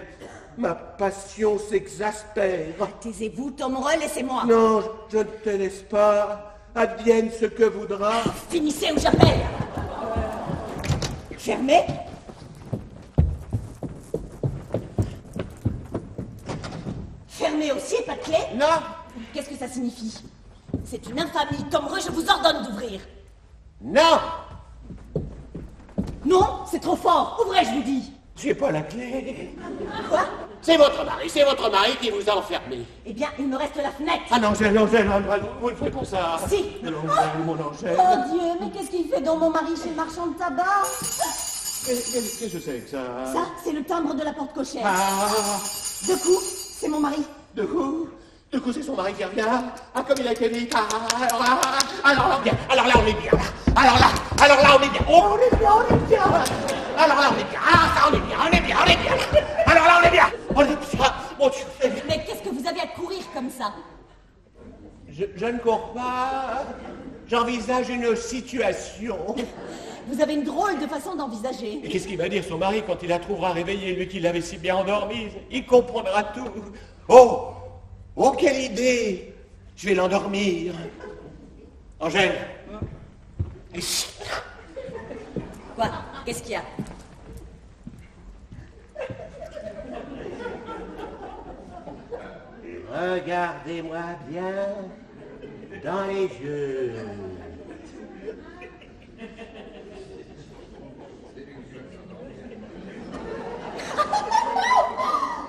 Ma passion s'exaspère. Taisez-vous, Tomreux, laissez-moi. Non, je ne te laisse pas. Advienne ce que voudra. Finissez ou j'appelle. Fermez. Fermez aussi, pas de clé? Non. Qu'est-ce que ça signifie? C'est une infamie. Tomreux, je vous ordonne d'ouvrir. Non. Non, c'est trop fort. Ouvrez, je vous dis. J'ai pas la clé. Quoi? C'est votre mari qui vous a enfermé. Eh bien, il me reste la fenêtre. Ah non, Angèle, vous ne faites pas ça. Si. Angèle, mon Angèle. Oh Dieu, mais qu'est-ce qu'il fait donc mon mari chez le marchand de tabac? Qu'est-ce que c'est que ça? Ça, c'est le timbre de la porte cochère. Ah, De coup, c'est mon mari. de coup, c'est son mari qui revient. Ah, comme il a été dit. Alors là, bien. Alors là, on est bien. Alors là, on est bien. Oh, on est bien. Alors là, on est bien. Ah, ça, on est bien. Alors là, on est bien. Mon Dieu. Mais qu'est-ce que vous avez à courir comme ça? Je ne cours pas. J'envisage une situation. Vous avez une drôle de façon d'envisager. Et qu'est-ce qu'il va dire son mari quand il la trouvera réveillée, lui qui l'avait si bien endormise? Il comprendra tout. Oh, quelle idée! Je vais l'endormir. Angèle. Ici. Quoi? Qu'est-ce qu'il y a? Regardez-moi bien dans les yeux.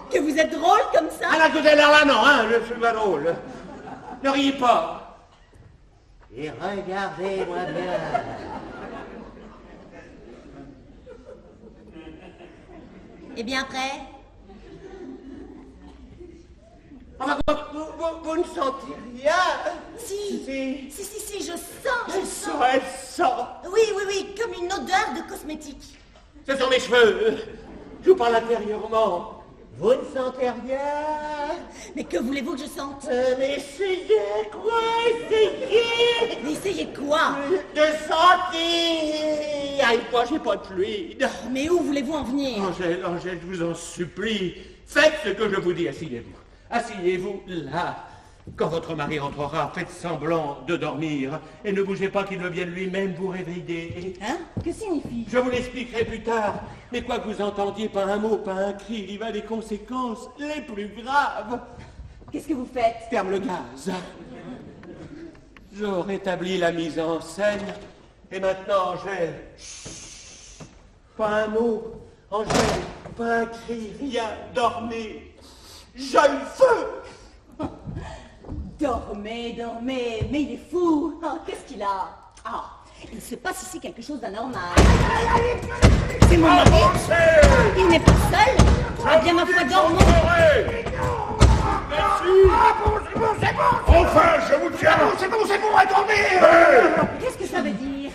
Que vous êtes drôle comme ça? Ah là, tout à l'heure là, non, hein, je suis pas drôle. Ne riez pas. Et regardez-moi bien. Eh bien après? Enfin, vous ne sentez rien? Si, je sens. Elle sent. Oui, comme une odeur de cosmétique. Ce sont mes cheveux. Je vous parle intérieurement. Vous ne sentez rien? Mais que voulez-vous que je sente? Mais essayez, quoi? Essayez! Mais essayez de quoi? De sentir! Aïe, moi, j'ai pas de fluide. Mais où voulez-vous en venir? Angèle, je vous en supplie. Faites ce que je vous dis. Asseyez-vous. Asseyez-vous là. Quand votre mari entrera, faites semblant de dormir. Et ne bougez pas qu'il ne vienne lui-même vous réveiller. Hein? Que signifie? Je vous l'expliquerai plus tard. Mais quoi que vous entendiez, pas un mot, pas un cri, il y va des conséquences les plus graves. Qu'est-ce que vous faites? Ferme le gaz. Je rétablis la mise en scène. Et maintenant, Angèle. Chut. Pas un mot. Angèle, pas un cri, rien. Dormez. Jeune feu. Dormez, mais il est fou. Oh, qu'est-ce qu'il a? Ah, il se passe ici quelque chose d'anormal. C'est mon mari. Il n'est pas seul. Ah bien, ma foi, dormons. C'est bon. Enfin, je vous tiens. C'est bon, attendez. Qu'est-ce que ça veut dire?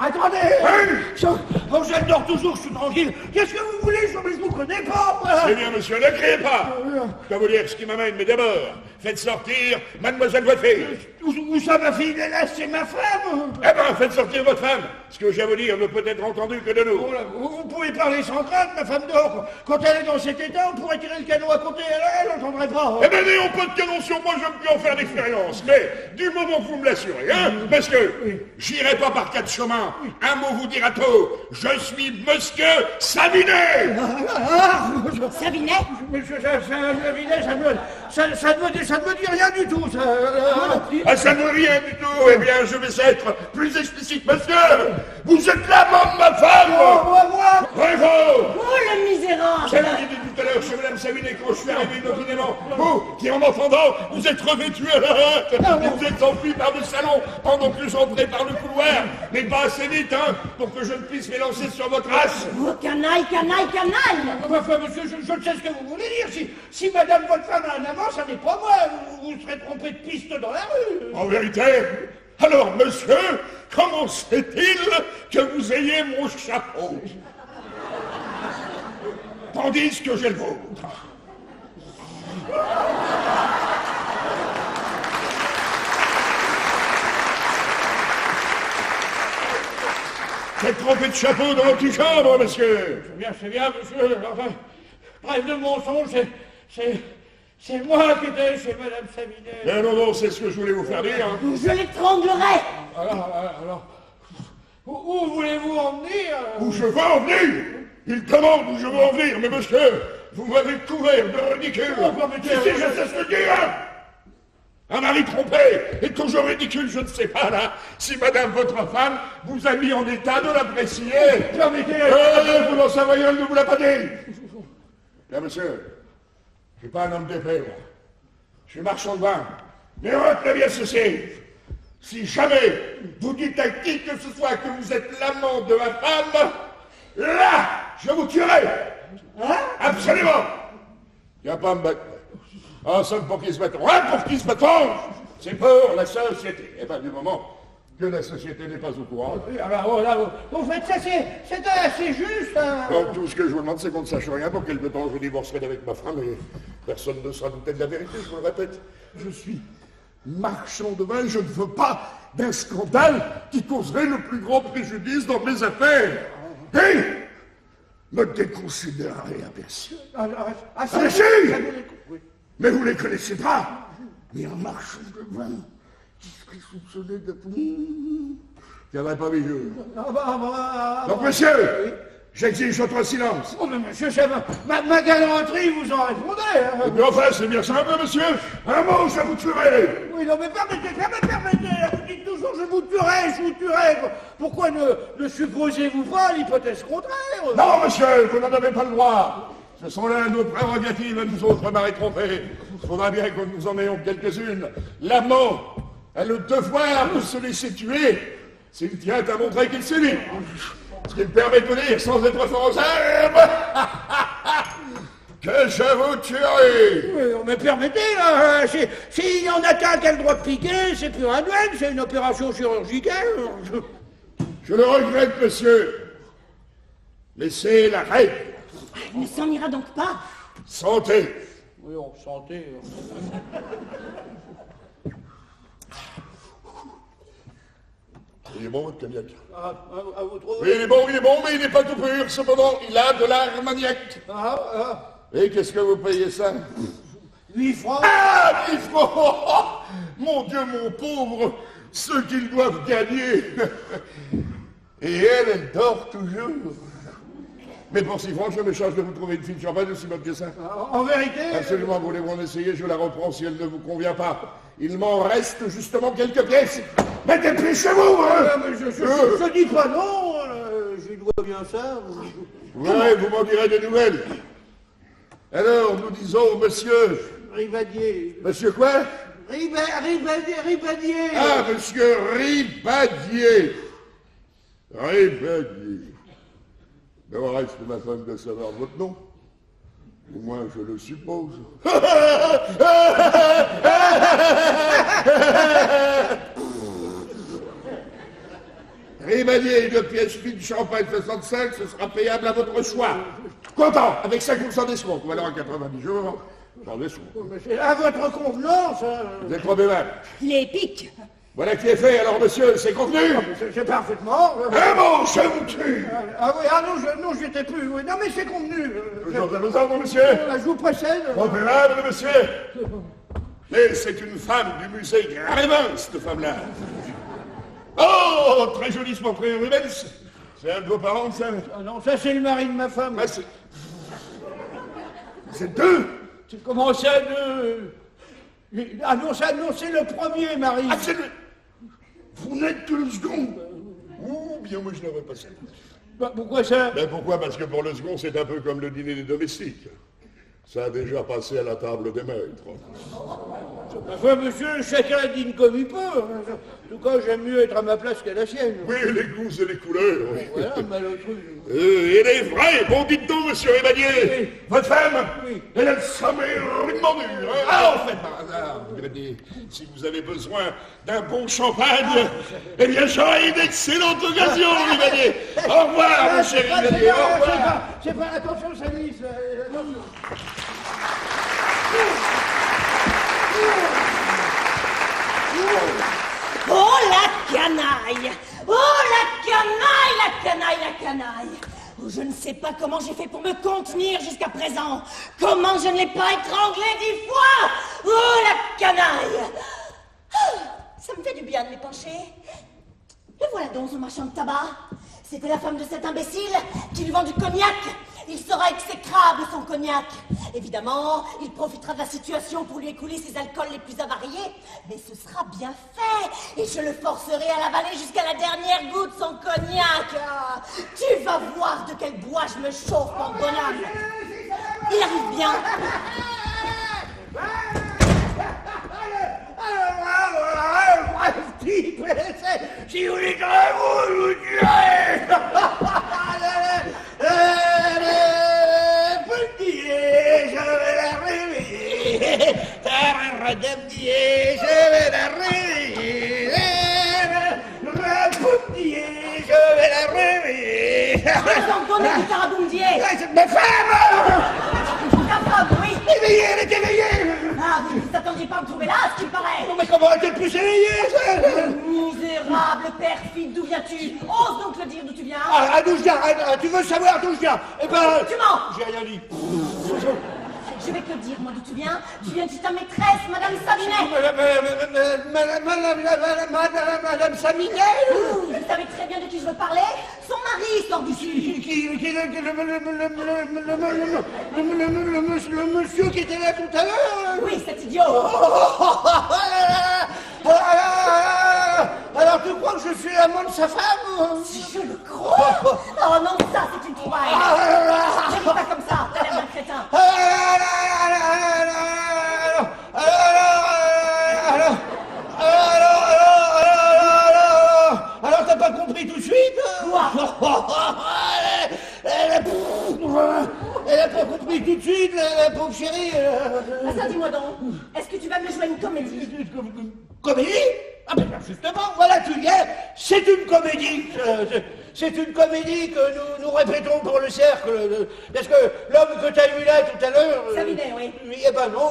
Attendez. Angèle dort toujours, je suis tranquille. Qu'est-ce que vous voulez? Je vous connais pas. C'est bien, monsieur, ne criez pas. Je dois vous dire ce qui m'amène, mais d'abord, faites sortir mademoiselle votre fille. Où ça, ma fille? Là, c'est ma femme. Eh ben, faites sortir votre femme. Ce que j'ai à vous dire ne peut être entendu que de nous. Oh là, vous pouvez parler sans crainte, ma femme dort. Quand elle est dans cet état, on pourrait tirer le canon à côté, elle n'entendrait pas. Eh ben, n'ayons pas de canon sur moi, je ne peux en faire d'expérience. Mais, du moment que vous me l'assurez, hein, parce que j'irai pas par quatre chemins. Un mot vous dira tout. Je suis monsieur Savinet. Savinet? Monsieur Savinet, ça ne me dit rien du tout, ça. Ah, ça ne veut rien du tout. Eh bien, je vais être plus explicite, monsieur. Vous êtes l'amant de ma femme. Moi. Bravo. Oh, le misérable! Je vous l'ai dit tout à l'heure, chez Madame Savinet, quand je suis arrivé inopinément, vous, qui en m'entendant, vous êtes revêtu à la hâte, et vous êtes enfui par le salon, pendant que j'entrais par le couloir, mais pas assez vite, hein, pour que je ne puisse m'élancer sur votre race. Oh, canaille! Enfin, monsieur, je ne sais ce que vous voulez dire. Si madame votre femme a un amant, ça n'est pas moi. Vous serez trompé de piste dans la rue. En vérité, alors, monsieur, comment se fait-il que vous ayez mon chapeau tandis que j'ai le vôtre? Faites tremper de chapeau dans l'antichambre, monsieur. C'est bien, monsieur. Enfin, bref de mensonge, c'est moi qui étais chez madame Savinet. Non, c'est ce que je voulais vous faire dire. Je l'étranglerai! Alors, où voulez-vous en venir? Où je veux en venir? Il demande où je veux en venir, mais monsieur, vous m'avez couvert de ridicule. Mais Si, je sais ce que dire. À ma mari trompé est toujours ridicule, je ne sais pas, là, si madame, votre femme, vous a mis en état de l'apprécier. Vous n'en savez rien, elle ne vous l'a pas dit. Bien, monsieur, je suis pas un homme d'épée, moi. Je suis marchand de vin. Mais retenez bien ceci. Si jamais vous dites à qui que ce soit que vous êtes l'amant de ma femme, là, je vous tuerai. Hein? Absolument. Il n'y a pas à me battre. Un seul pour qui se battent. Ouais, pour qui se battent. C'est pour la société. Et bien, du moment que la société n'est pas au courant. Alors, là, vous faites ça, c'est assez juste. Hein. Donc, tout ce que je vous demande, c'est qu'on ne sache rien pour quelque temps je divorcerai avec ma femme et personne ne sera douté de la vérité, je vous le répète. Je suis marchand de vin, je ne veux pas d'un scandale qui causerait le plus grand préjudice dans mes affaires. Et me déconsidérez à personne. Mais vous ne les connaissez pas. Mais un marchand de vin qui serait soupçonné de... Je n'aurais pas vu jeu. Donc, monsieur, j'exige votre silence. Oh, mais monsieur, ma galanterie, vous en répondez. Hein. Et puis enfin, c'est bien simple, monsieur. Un mot, je vous tuerai. Oui, non, mais permettez. Vous dites toujours, je vous tuerai. Pourquoi ne supposez-vous pas l'hypothèse contraire? Non, monsieur, vous n'en avez pas le droit. Ce sont là nos prérogatives à nous autres maris trompés. Il faudra bien que nous en ayons quelques-unes. L'amant a le devoir de se laisser tuer s'il tient à montrer qu'il séduit. Ce qui me permet de dire, sans être fort aux herbes, que je vous tuerai. Mais permettez, là, s'il y en a qu'un qui a le droit de piquer, c'est plus un duel, c'est une opération chirurgicale. Je le regrette, monsieur. Mais c'est la règle. Il ne s'en ira donc pas. Santé. Oui, on santé. Il est bon, votre cognac. À vous trouver. Oui, il est bon, mais il n'est pas tout pur. Cependant, il a de l'armagnac. Et qu'est-ce que vous payez ça? 8 francs. Ah, 8 francs. Mon Dieu, mon pauvre, ce qu'ils doivent gagner. Et elle dort toujours. Mais pour 6 francs, je me charge de vous trouver une fille de champagne aussi bonne que ça. En vérité? Absolument, voulez-vous en essayer? Je la reprends si elle ne vous convient pas. Il m'en reste justement quelques pièces. Mais dépêchez-vous, hein! Je dis pas non, je lui dois bien ça. Ouais, vous m'en direz des nouvelles. Alors, nous disons, monsieur... Ribadier. Monsieur quoi? Ribadier. Ah, monsieur Ribadier. D'abord, reste ma femme de savoir votre nom. Au moins, je le suppose. Ribadier, 2 pièces fines, champagne 65, ce sera payable à votre choix. Content, avec 5% d'escompte, ou alors à 90 jours, sans escompte. C'est à votre convenance. Vous êtes probable. Il est épique. Voilà qui est fait, alors monsieur, c'est convenu. C'est parfaitement. Un mot, je vous tue. Ah oui, non, j'y étais plus. Oui. Non, mais c'est convenu. Toujours à vos ordres, monsieur. Je vous précède. Probable, monsieur. Mais c'est une femme du musée Grévin, cette femme-là. Oh, très joli ce portrait, Rubens. C'est un de vos parents, ça? Ah non, ça c'est le mari de ma femme. Ah, c'est 2. Comment ça, 2? Ah non, c'est le premier mari. Ah, c'est le... Vous n'êtes que le second. Ouh, bien moi je n'aurais pas ça. Bah, pourquoi ça? Ben pourquoi? Parce que pour le second, c'est un peu comme le dîner des domestiques. Ça a déjà passé à la table des maîtres. Enfin, monsieur, chacun dîne comme il peut. En tout cas, j'aime mieux être à ma place qu'à la sienne. Oui, les goûts et les couleurs. Oui. Voilà, malheureux. Et les vrais, bon dites-donc, monsieur Ribadier. Oui. Votre femme, oui. Elle a le sommeil rudement dur. Hein? Ah, en fait, par hasard, Ribadier, si vous avez besoin d'un bon champagne, eh bien, j'aurai une excellente occasion, Ribadier. Au revoir, mon cher Ribadier, au revoir. C'est pas attention, ça glisse. Attention. Oh la canaille! Oh la canaille, la canaille, la canaille! Oh, je ne sais pas comment j'ai fait pour me contenir jusqu'à présent. Comment je ne l'ai pas étranglé 10 fois! Oh la canaille! Ah, ça me fait du bien de m'épancher. Le voilà donc, ce marchand de tabac. C'était la femme de cet imbécile qui lui vend du cognac. Il sera exécrable, son cognac. Évidemment, il profitera de la situation pour lui écouler ses alcools les plus avariés. Mais ce sera bien fait. Et je le forcerai à l'avaler jusqu'à la dernière goutte, son cognac. Ah, tu vas voir de quel bois je me chauffe, mon bonhomme. Il arrive bien. Si vous les je vous dirai. Petit, je vais la réveiller. Je vais la réveiller. Petit, je vais la réveiller. Sans donner du taraboudier. Ma femme! Ta femme, oui. Éveillée, elle est éveillée! Ah, vous ne s'attendiez pas à me trouver là, ce qui paraît. Non mais comment elle pu s'éveiller? Misérable, perfide, d'où viens-tu? Ose donc le dire d'où tu viens. Ah, d'où je viens? Tu veux savoir d'où je viens? Eh ben... Tu mens. J'ai rien dit. Je vais te le dire, moi, d'où tu viens. Tu viens de ta maîtresse, Madame Sabinet. Madame Sabinet? Vous savez très bien de qui je veux parler. Son mari sort d'ici. Le monsieur qui était là tout à l'heure? Oui, cet idiot. Alors tu crois que je suis l'amant de sa femme? Si je le crois. Oh non, ça, c'est une trouvaille. Ne dis pas comme ça, t'as l'air d'un crétin. Alors t'as pas compris tout de suite? Quoi? Elle a pas compris tout de suite, la pauvre chérie. Ah, ça, dis-moi donc, est-ce que tu vas me jouer une comédie? Comédie? Ah ben justement, voilà tu viens, c'est une comédie. C'est une comédie que nous répétons pour le cercle. Parce que l'homme que tu as vu là tout à l'heure... Savinet, oui. Eh ben non,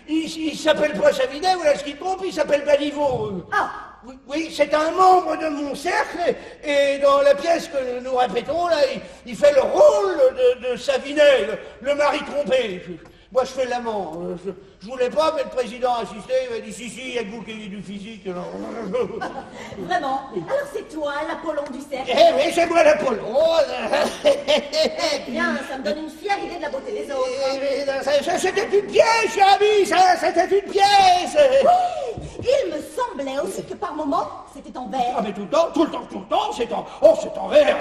il s'appelle pas Savinet, voilà ce qu'il trompe, il s'appelle Baliveau. Ah. Oui, c'est un membre de mon cercle, et dans la pièce que nous répétons, là, il fait le rôle de Savinet, le mari trompé. Moi, je fais l'amant. Je voulais pas, mais le président a insisté, il m'a dit si, il y a que vous qui ayez du physique. Vraiment? Alors c'est toi, l'Apollon du cercle? Eh oui, c'est moi l'Apollon. Eh bien, ça me donne une fière idée de la beauté des autres. C'était une pièce, cher ami, c'était une pièce. Oui, il me semblait aussi que par moments, c'était en verre. Ah mais tout le temps, c'est en verre.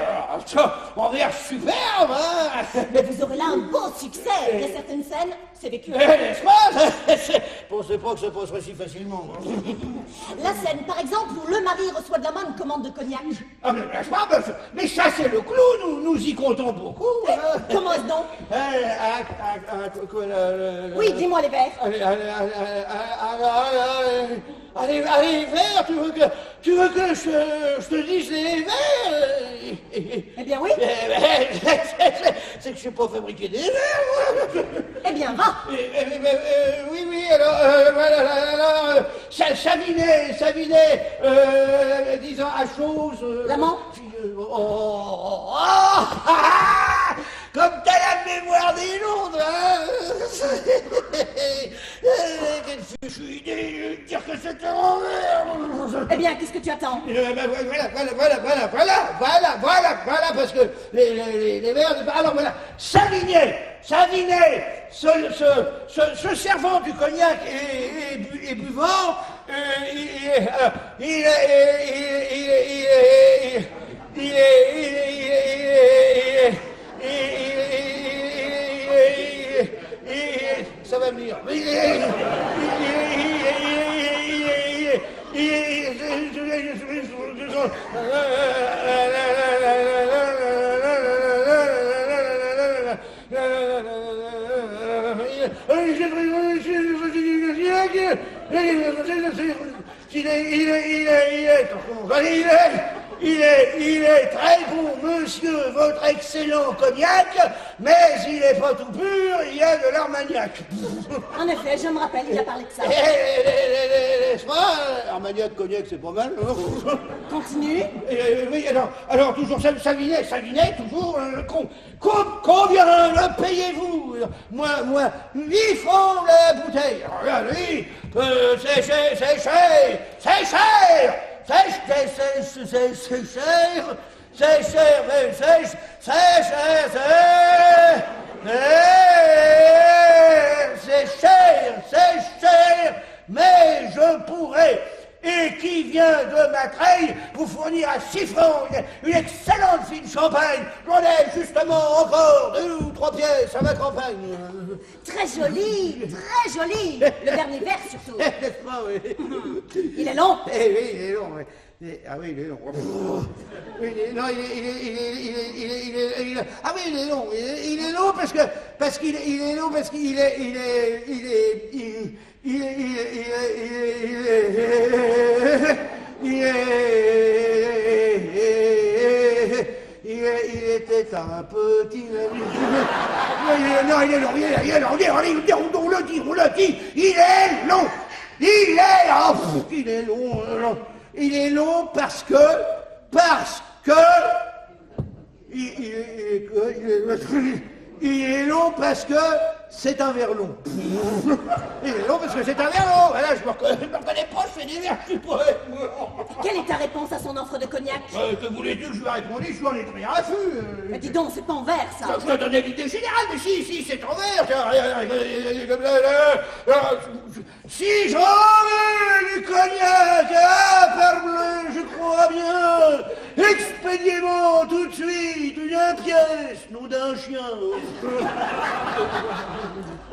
En verre superbe, hein. Mais vous aurez là un beau succès. Il y a certaines scènes, c'est vécu. N'est-ce pas? Je pensais pas que ça passerait si facilement. La scène, par exemple, où le mari reçoit de la main une commande de cognac. Ah mais n'est-ce pas? Mais ça c'est le clou, nous y comptons beaucoup. Hein. Comment est-ce donc? Oui, dis-moi les vers. Allez, vers, tu veux que je te dise les vers? Eh bien oui. C'est que je sais pas fabriquer des vers. Eh bien, va. Oui, alors, voilà, Savinet, disant à chose... L'amant? Comme t'as la mémoire des Londres, hein. Quelle fichue idée de dire que c'était en verre. Eh bien, qu'est-ce que tu attends? Voilà, parce que les verres... Alors voilà, Savinet, ce servant du cognac et buvant, ça va venir. Il est très bon, monsieur, votre excellent cognac, mais il n'est pas tout pur, il y a de l'armagnac. En effet, je me rappelle, il a parlé de ça. N'est-ce pas? Armagnac, cognac, c'est pas mal. Continue. Oui, alors toujours Savinet, toujours, combien le payez-vous? Moi, 8 francs la bouteille. Alors là, lui, c'est cher. mais je pourrais, et qui vient de ma treille, vous fournir à 6 francs une excellente fine champagne. J'en ai justement encore 2 ou 3 pièces à ma campagne. Très joli, très joli. Le dernier vers surtout. N'est-ce pas, oui. Il est long. Eh oui, il est long, oui. Ah oui, il est long. Il est long parce qu'il était un petit... Non, il est long, on le dit, il est long. Il est long parce que il est long parce que c'est un vers long. Il est long parce que c'est un vers long. Voilà, je me reconnais pas, je fais des vers, je suis poète. Quelle est ta réponse à son offre de cognac? Que voulez-tu que je lui ai répondu? Je suis en écrit à l'affût. Mais dis donc, c'est pas en verre, ça. Je te donnais l'idée générale, mais si, c'est en vers. Si j'en veux du cognac à parbleu, je crois bien. Expédiez-moi tout de suite une pièce, nom d'un chien.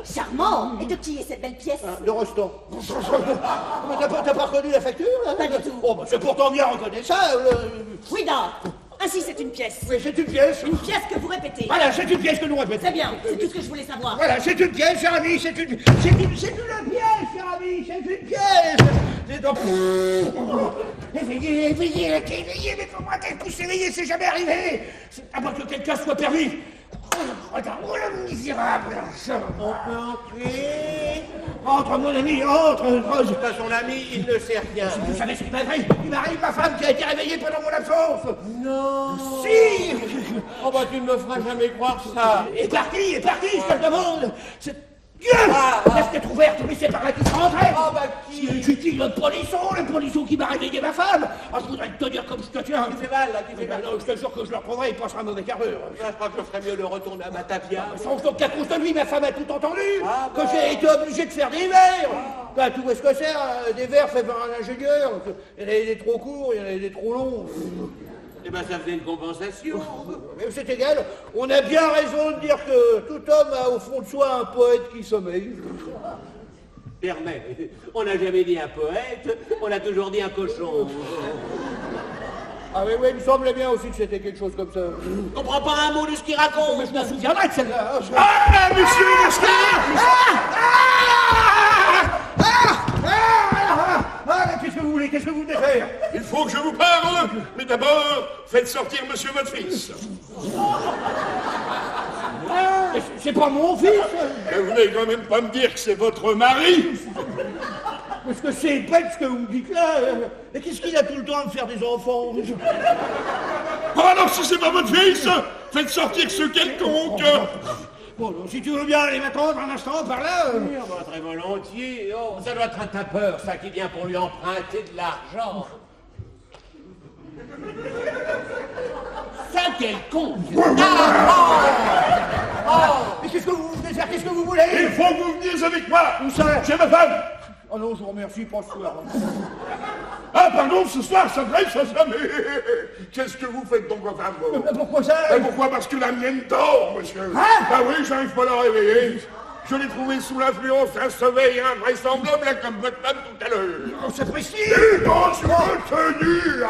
Charmant. Et de qui est cette belle pièce? De Rostand. T'as pas reconnu la facture, là? Pas du tout. Oh, bah, c'est pourtant bien reconnaître ça. Oui, donc. Ainsi, c'est une pièce. Oui, c'est une pièce. Une pièce que vous répétez. Voilà, c'est une pièce que nous répétons. C'est bien, c'est tout ce que je voulais savoir. Voilà, c'est une pièce, cher ami, c'est une pièce, cher ami, c'est une pièce. C'est donc... Éveillez, mais comment qu'elle puisse s'éveiller, c'est jamais arrivé. C'est à moins que quelqu'un soit permis. Regarde, oh le misérable. On peut entrer. Entre, mon ami, entre. Quant à son ami, il ne sait rien. Vous savez ce qui m'arrive? Il m'arrive ma femme qui a été réveillée pendant mon absence. Non. Si. Oh bah tu ne me feras jamais croire ça. Est parti, je te le demande. C'est... La fenêtre ouverte, mais c'est par là qu'il se rentrait. Oh bah qui? C'est le polisson qui m'a réveillé ma femme. Oh, je voudrais te dire comme je te tiens. Tu fais mal là, tu fais mal. Non, je te jure que je le reprendrai, il passera un mauvais quart d'heure. Je crois que je ferais mieux de retourner à Batavia. Sauf donc qu'à cause de lui, ma femme a tout entendu. Ah, que bon. j'ai été obligé de faire des vers. Bah, tout est-ce que c'est, des vers faits par un ingénieur. Il y en a des trop courts, il y en a des trop longs. Eh ben ça faisait une compensation. Mais c'est égal, on a bien raison de dire que tout homme a au fond de soi un poète qui sommeille. Permet. On n'a jamais dit un poète, on a toujours dit un cochon. Ah oui, il me semblait bien aussi que c'était quelque chose comme ça. Je comprends pas un mot de ce qu'il raconte. Mais je m'en souviendrai de celle-là. Ah, monsieur Mais qu'est-ce que vous voulez? Qu'est-ce que vous venez faire? il faut que je vous parle, mais d'abord, faites sortir monsieur votre fils. C'est pas mon fils. Mais vous n'allez quand même pas me dire que c'est votre mari. Parce que c'est bête ce que vous me dites là. Mais qu'est-ce qu'il a tout le temps à me faire des enfants? Oh, alors si c'est pas votre fils, faites sortir ce quelconque. Bon, donc, si tu veux bien aller m'attendre un instant par là. Oui, on va très volontiers. Oh, ça doit être un tapeur, ça, qui vient pour lui emprunter de l'argent. Ça, quel con! Mais qu'est-ce que vous venez faire? Qu'est-ce que vous voulez? Il faut que vous veniez avec moi. Où ça? Chez ma femme. Oh non, je vous remercie, pas ce soir. Ah, pardon, ce soir, ça grève, ça, mais... Qu'est-ce que vous faites donc, votre femme? Pourquoi ça? Pourquoi? Parce que la mienne dort, monsieur. Hein? Ah oui, j'arrive pas à la réveiller. Je l'ai trouvée sous l'influence d'un sommeil invraisemblable, là, comme votre femme tout à l'heure. Oh, c'est précis! Non, je me tenue.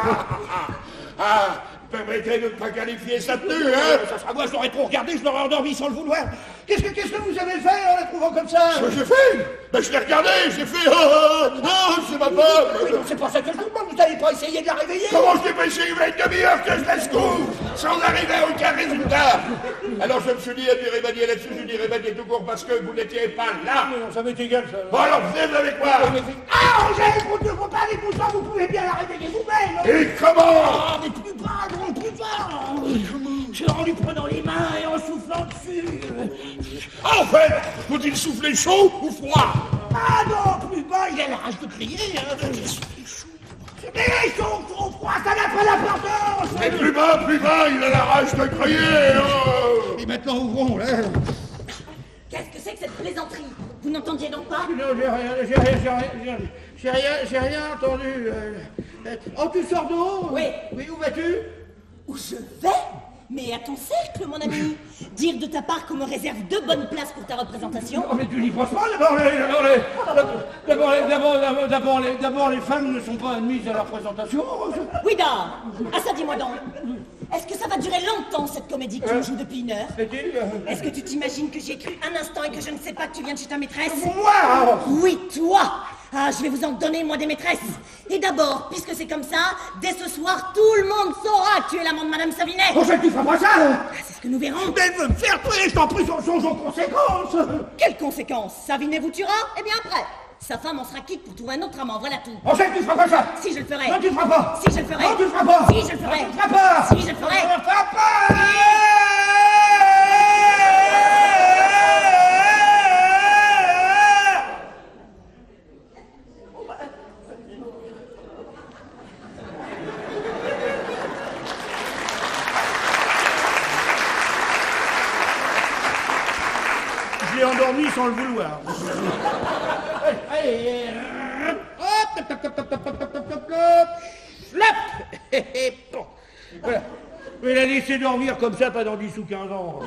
Permettez de ne pas qualifier sa tenue, hein? Ça sera moi, je l'aurais trop regardé, je l'aurais endormi sans le vouloir. Qu'est-ce que vous avez fait en la trouvant comme ça? Ce que j'ai fait? Ben, je l'ai regardé, j'ai fait... c'est ma femme. Mais non, c'est pas ça que je vous demande, vous n'avez pas essayé de la réveiller? Comment je l'ai pas essayé? Il y a une demi-heure que je laisse couvre, sans arriver à aucun résultat. Alors je me suis dit à du remanier là-dessus, je dis remanier tout court parce que vous n'étiez pas là. Non, ça m'est égal, ça. Bon, alors venez avec moi. Ah, Angèle, vous ne faut pas les poussins, vous pouvez bien la réveiller vous-même. Et comment? Ah, mais plus bas, non, plus bas. En lui prenant les mains et en soufflant dessus. En fait, faut-il souffler chaud ou froid? Ah non, plus bas, il a la rage de crier. Hein. Mais ils sont trop froids, ça n'a pas d'importance. Mais plus bas, il a la rage de crier. Oh. Et maintenant, ouvrons, là. Qu'est-ce que c'est que cette plaisanterie? Vous n'entendiez donc pas? Non, j'ai rien entendu. Oh, tu sors d'eau? Oui. Oui, où vas-tu? Où je vais? Mais à ton cercle, mon ami. Dire de ta part qu'on me réserve 2 bonnes places pour ta représentation. Oh, mais tu n'y penses pas, d'abord, les femmes ne sont pas admises à la représentation. Oui, ah ça, dis-moi donc. Est-ce que ça va durer longtemps, cette comédie que tu me joues depuis 1 heure? Est-ce que tu t'imagines que j'ai cru un instant et que je ne sais pas que tu viens de chez ta maîtresse? Moi? Oui, toi. Ah, je vais vous en donner, moi, des maîtresses. Et d'abord, puisque c'est comme ça, dès ce soir, tout le monde saura que tu es l'amant de Madame Savinet. Oh, je ne ferai pas ça. Ah, c'est ce que nous verrons. Mais elle veut me faire tuer, je t'en prie, songe aux conséquences. Quelles conséquences? Savinet vous tuera? Eh bien, après. Sa femme en sera quitte pour trouver un autre amant, voilà tout. Oh, tu ne feras pas ça. Si, je le ferai. Non, tu ne feras pas. Si, je le ferai. Non, tu ne feras pas. Si, je le ferai. Non, tu ne feras pas. Si, je le ferai. Tu ne feras pas. Je l'ai endormi sans le vouloir. Allez, hop, slap. Bon, voilà. Mais la laisser dormir comme ça pendant 10 ou 15 ans.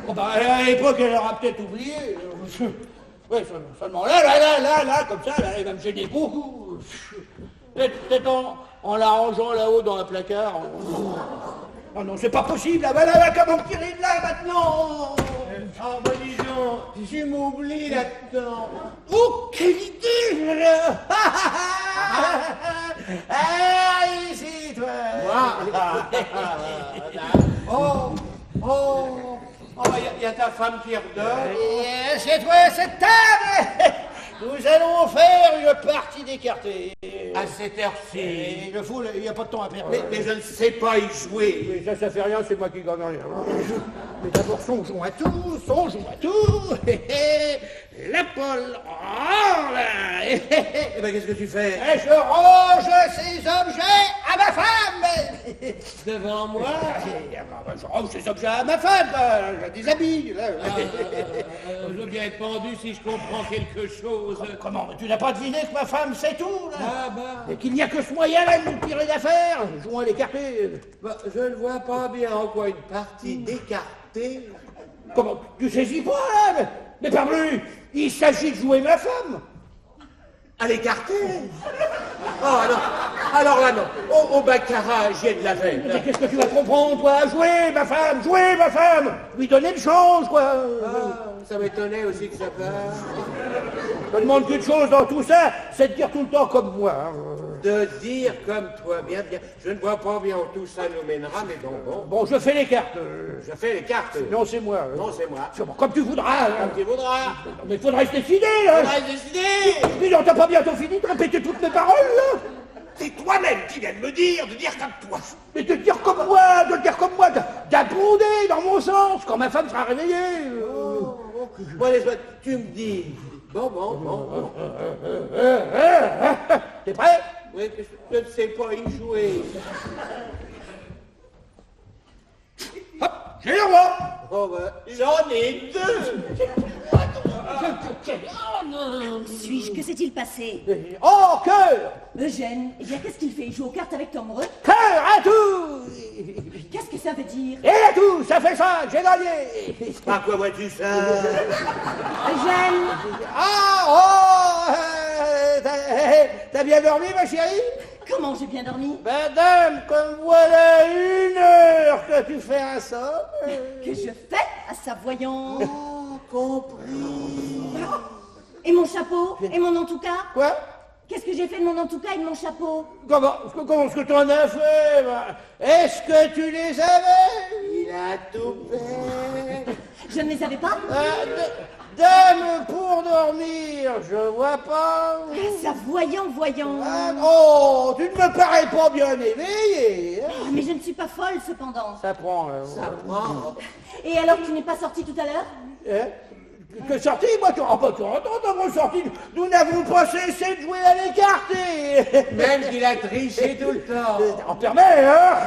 Bon, bah, à l'époque, elle aura peut-être oublié. Ouais, seulement là, comme ça, là, elle va me gêner beaucoup. Peut-être en la rangeant là-haut dans un placard. Oh non, c'est pas possible, là, comment tirer de là maintenant? Ah, bah dis donc, je m'oublie là-dedans. Oh, quelle idée! Ah, ici, toi! Il y a ta femme qui redonne. C'est toi, cette table! Nous allons faire une partie d'écarté. À cette heure-ci. Le fou, il n'y a pas de temps à perdre. Mais je ne sais pas y jouer. Mais ça fait rien, c'est moi qui gagne rien. Mais d'abord, songeons à tout. La Paul. Oh là. Eh ben, qu'est-ce que tu fais? Et je range ces objets à ma femme. Devant moi? Je range ces objets à ma femme. Je des habits. Je veux bien être pendu si je comprends quelque chose. Comment? Tu n'as pas deviné que ma femme sait tout, là? Ah bah. Et qu'il n'y a que ce moyen-là de nous tirer d'affaire. Jouons à l'écarté. Bah, je ne vois pas bien en quoi une partie d'écarté. Comment? Tu saisis pas, là? Mais parbleu, il s'agit de jouer ma femme. À l'écarté? Oh non. Alors là, non. Au baccarat, j'ai de la veine. Mais qu'est-ce que tu vas comprendre, toi? Jouer ma femme. Lui donner le change, quoi. Ah, ça m'étonnait aussi que ça passe. Je me demande qu'une chose dans tout ça, c'est de dire tout le temps comme moi. De dire comme toi, bien. Je ne vois pas bien où tout ça nous mènera, mais bon. Bon, je fais les cartes. Je fais les cartes. Non, c'est moi. Non, c'est moi. Comme tu voudras. Comme tu voudras. Mais il faudrait se décider, là. Faudrait décider. Mais non, t'as pas bientôt fini de répéter toutes mes paroles, là. C'est toi-même qui viens de me dire de dire comme toi. Mais de dire comme moi, d'abonder dans mon sens quand ma femme sera réveillée. Bon, allez, tu me dis. Bon. T'es prêt? Oui, je ne sais pas y jouer. Hop, j'ai le roi. Oh, bah, j'en ai 2. Oh non! Suis-je? Que s'est-il passé? Oh, cœur. Eugène, eh bien, qu'est-ce qu'il fait? Il joue aux cartes avec Tom Reux? Cœur à tout. Qu'est-ce que ça veut dire? Et à tout, ça fait ça, j'ai gagné. Par quoi vois-tu ça? Eugène! T'as bien dormi, ma chérie? Comment j'ai bien dormi? Madame, comme voilà 1 heure que tu fais un somme. Que je fais à sa voyant? Compris. Et mon chapeau? Et mon en tout cas? Quoi? Qu'est-ce que j'ai fait de mon en tout cas et de mon chapeau? Comment est-ce que tu en as fait? Est-ce que tu les avais? Il a tout fait. Je ne les avais pas? Dame pour dormir, je vois pas. Ça voyant. Oh, tu ne me parais pas bien éveillé. Oh, mais je ne suis pas folle cependant. Ça prend. Ça prend. Et alors tu n'es pas sorti tout à l'heure? Que sortie, moi, tu entends dans vos sorties. Nous n'avons pas cessé de jouer à l'écarté. Même qu'il a triché tout le temps. On permet, hein?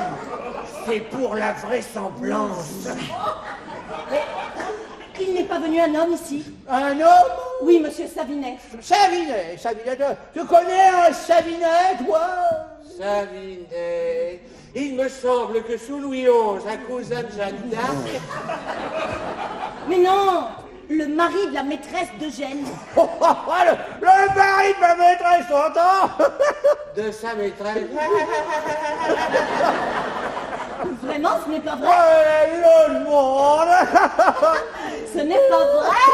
C'est pour la vraisemblance. Il n'est pas venu un homme ici? Un homme? Oui, monsieur Savinet. Savinet, tu connais un Savinet, toi? Savinet. Il me semble que sous Louis XI, un cousin de Jeanne d'Arc. Mais non, le mari de la maîtresse d'Eugène. Le mari de ma maîtresse, t'entends? De sa maîtresse. Vraiment, ce n'est pas vrai? Ouais, le monde. Ce n'est pas vrai.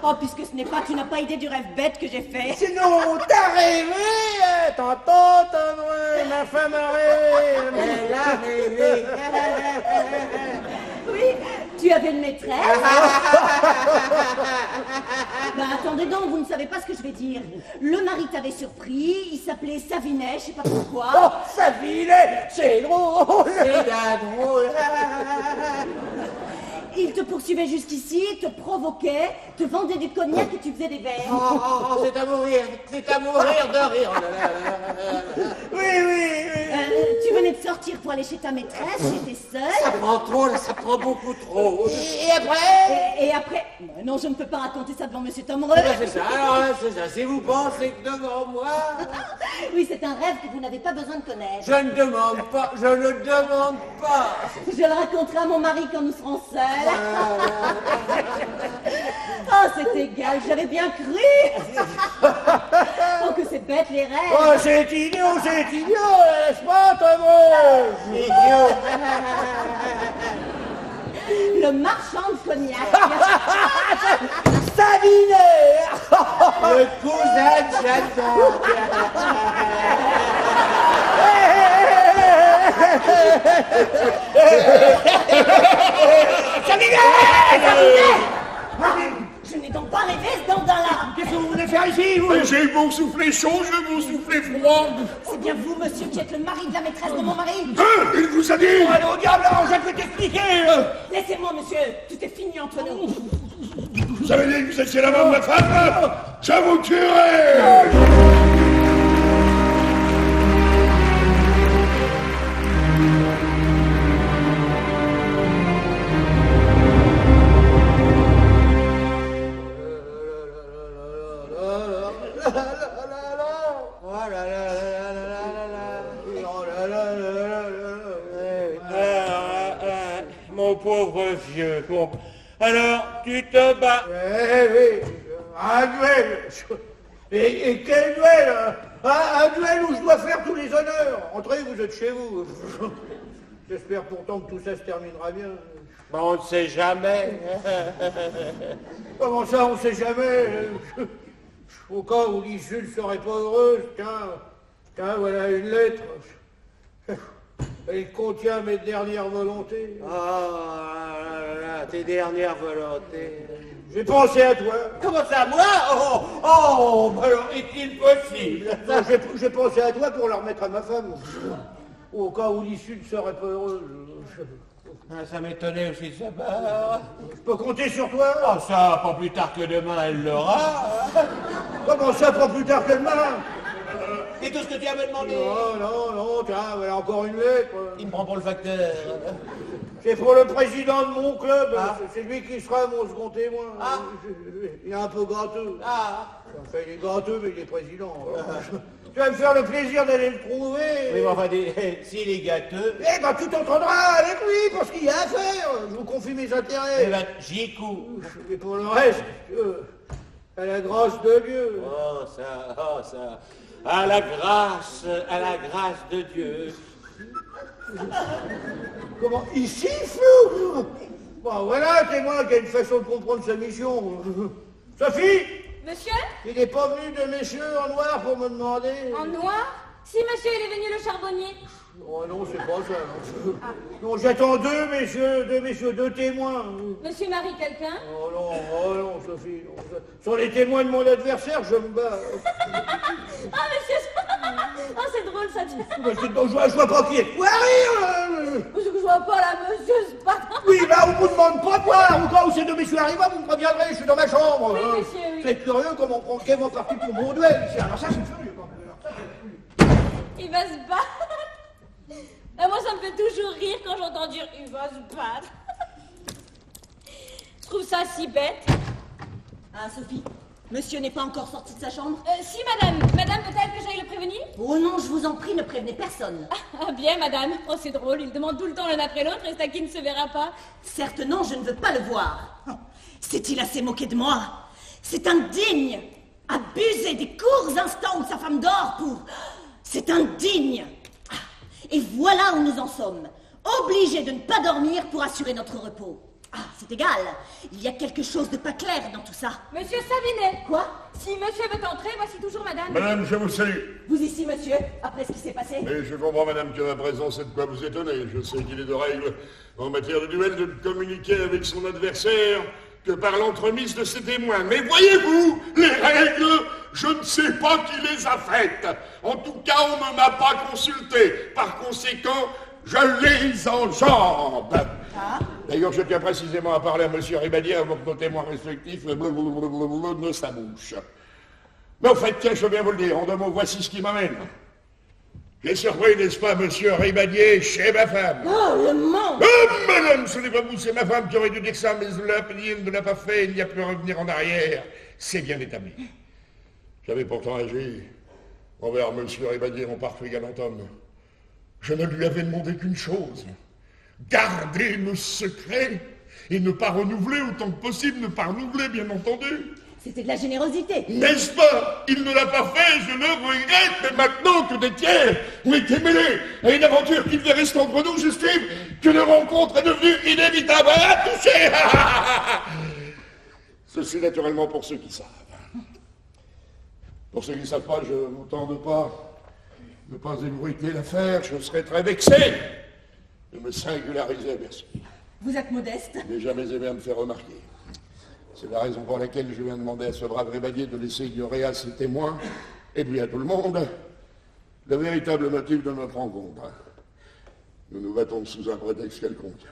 Oh, puisque ce n'est pas, tu n'as pas idée du rêve bête que j'ai fait. Sinon, t'as rêvé, t'entends, ma femme a rêvé. Elle a rêvé. Oui, tu avais une maîtresse. Bah, attendez donc, vous ne savez pas ce que je vais dire. Le mari t'avait surpris, il s'appelait Savinet, je sais pas pourquoi. Oh, Savinet, c'est drôle. C'est la drôle. Il te poursuivait jusqu'ici, te provoquait, te vendait du cognac et tu faisais des verres. Oh, c'est à mourir de rire. Oui. Tu venais de sortir pour aller chez ta maîtresse, j'étais seule. Ça prend trop, là, ça prend beaucoup trop. Et après? Et après... Non, je ne peux pas raconter ça devant monsieur Tomreux. C'est ça, alors là, c'est ça. Si vous pensez que devant moi... Oui, c'est un rêve que vous n'avez pas besoin de connaître. Je ne demande pas. Je le raconterai à mon mari quand nous serons seuls. Oh, c'est égal, j'avais bien cru. Oh, que c'est bête les rêves. Oh, c'est idiot, n'est-ce pas, Tomreux? Idiot. Le marchand de cognac. Savinet. Le cousin de Jeanne d'Arc. Je n'ai donc pas rêvé ce dandin-là. Qu'est-ce que vous voulez faire ici, vous? J'ai beau souffler chaud, je veux souffler froid. C'est bien vous, monsieur, qui êtes le mari de la maîtresse de mon mari. Hein? Il vous a dit? Allez au diable, alors, je vais t'expliquer. Laissez-moi, monsieur, tout est fini entre nous. Vous avez dit que vous étiez la main de ma femme? Je vous tuerai! Mon pauvre vieux. Bon. Alors, tu te bats. Oui, un duel. Et quel duel, hein? Un duel où je dois faire tous les honneurs. Entrez, vous êtes chez vous. J'espère pourtant que tout ça se terminera bien. Bon, on ne sait jamais. Comment ça, on ne sait jamais? Au cas où l'issue ne serait pas heureuse, tiens, voilà une lettre. Elle contient mes dernières volontés. Oh, tes dernières volontés. J'ai pensé à toi. Comment ça, moi? Oh, alors est-il possible? Non, j'ai pensé à toi pour la remettre à ma femme. Au cas où l'issue ne serait pas heureuse. Ça m'étonnait aussi de sa part. Je peux compter sur toi? Oh, ça, pas plus tard que demain, elle l'aura. Comment ça, pas plus tard que demain? C'est tout ce que tu as me demandé. Non, tiens, voilà encore une lettre. Il me prend pour le facteur. C'est pour le président de mon club. C'est lui qui sera mon second témoin. Il est un peu gâteux. Enfin, il est gâteux, mais il est président. Tu vas me faire le plaisir d'aller le trouver. Oui, mais enfin, s'il est gâteux... Eh ben, tu t'entendras avec lui, parce qu'il y a à faire. Je vous confie mes intérêts. Eh ben, j'y coupe. Et pour le reste, à la grâce de Dieu. Oh, ça... À la grâce de Dieu. Comment? Il siffle? Bon, voilà un témoin qui a une façon de comprendre sa mission. Sophie? Monsieur? Il n'est pas venu de messieurs en noir pour me demander? En noir? Si, monsieur, il est venu le charbonnier. Oh non, c'est pas ça. Non, j'attends deux témoins. Monsieur marie quelqu'un? Oh non, Sophie. Non. Sur les témoins de mon adversaire, je me bats. Ah, monsieur, Ah, c'est drôle, ça, tiens. Je vois pas qui est. Ouais, rire. Je vois pas la monsieur Spada. Oui, bah, on vous demande pas de voir. Au cas où ces deux messieurs arrivent, vous me préviendrez, je suis dans ma chambre. Oui, monsieur, oui. C'est curieux comme on prend quasiment parti pour mon duel ici. Alors ça, c'est curieux quand même. Il va se battre. Et moi, ça me fait toujours rire quand j'entends dire il va se battre. Je trouve ça si bête. Ah, Sophie, monsieur n'est pas encore sorti de sa chambre? Si, madame. Madame, peut-être que j'aille le prévenir? Oh non, je vous en prie, ne prévenez personne. Ah, bien, madame. Oh, c'est drôle. Il demande tout le temps l'un après l'autre et c'est à qui ne se verra pas. Certes non, je ne veux pas le voir. S'est-il assez moqué de moi? C'est indigne. Abuser des courts instants où sa femme dort pour... C'est indigne. Et voilà où nous en sommes. Obligés de ne pas dormir pour assurer notre repos. Ah, c'est égal. Il y a quelque chose de pas clair dans tout ça. Monsieur Savinet. Quoi? Si monsieur veut entrer, voici toujours madame. Madame, je vous salue. Vous ici, monsieur, après ce qui s'est passé? Mais je comprends, madame, que ma présence est de quoi vous étonner. Je sais qu'il est de règle en matière de duel de communiquer avec son adversaire que par l'entremise de ses témoins. Mais voyez-vous, les règles, je ne sais pas qui les a faites. En tout cas, on ne m'a pas consulté. Par conséquent, je les enjambe. Ah. D'ailleurs, je tiens précisément à parler à monsieur Ribadier avant que nos témoins respectifs ne s'abouchent. Mais au fait, tiens, je veux bien vous le dire, en 2 mots, voici ce qui m'amène. J'ai surpris, n'est-ce pas, monsieur Ribadier, chez ma femme. Oh, le monde! Oh, madame, ce n'est pas vous, c'est ma femme qui aurait dû dire ça, mais elle ne l'a pas fait, il n'y a plus à revenir en arrière. C'est bien établi. J'avais pourtant agi envers monsieur Ribadier en parfait galant homme. Je ne lui avais demandé qu'une chose. Garder le secret et ne pas renouveler autant que possible, ne pas renouveler, bien entendu. C'était de la générosité. N'est-ce pas? Il ne l'a pas fait, je le regrette, mais maintenant que des tiers ont été mêlés à une aventure qui devait rester entre nous, j'estime que la rencontre est devenue inévitable à toucher. Ceci naturellement pour ceux qui savent. Pour ceux qui ne savent pas, je vous tends de ne pas ébruiter l'affaire, je serais très vexé de me singulariser à Bercy. Vous êtes modeste. Je n'ai jamais aimé à me faire remarquer. C'est la raison pour laquelle je viens demander à ce brave Ribadier de laisser ignorer à ses témoins, et puis à tout le monde, le véritable motif de notre rencontre. Nous nous battons sous un prétexte quelconque.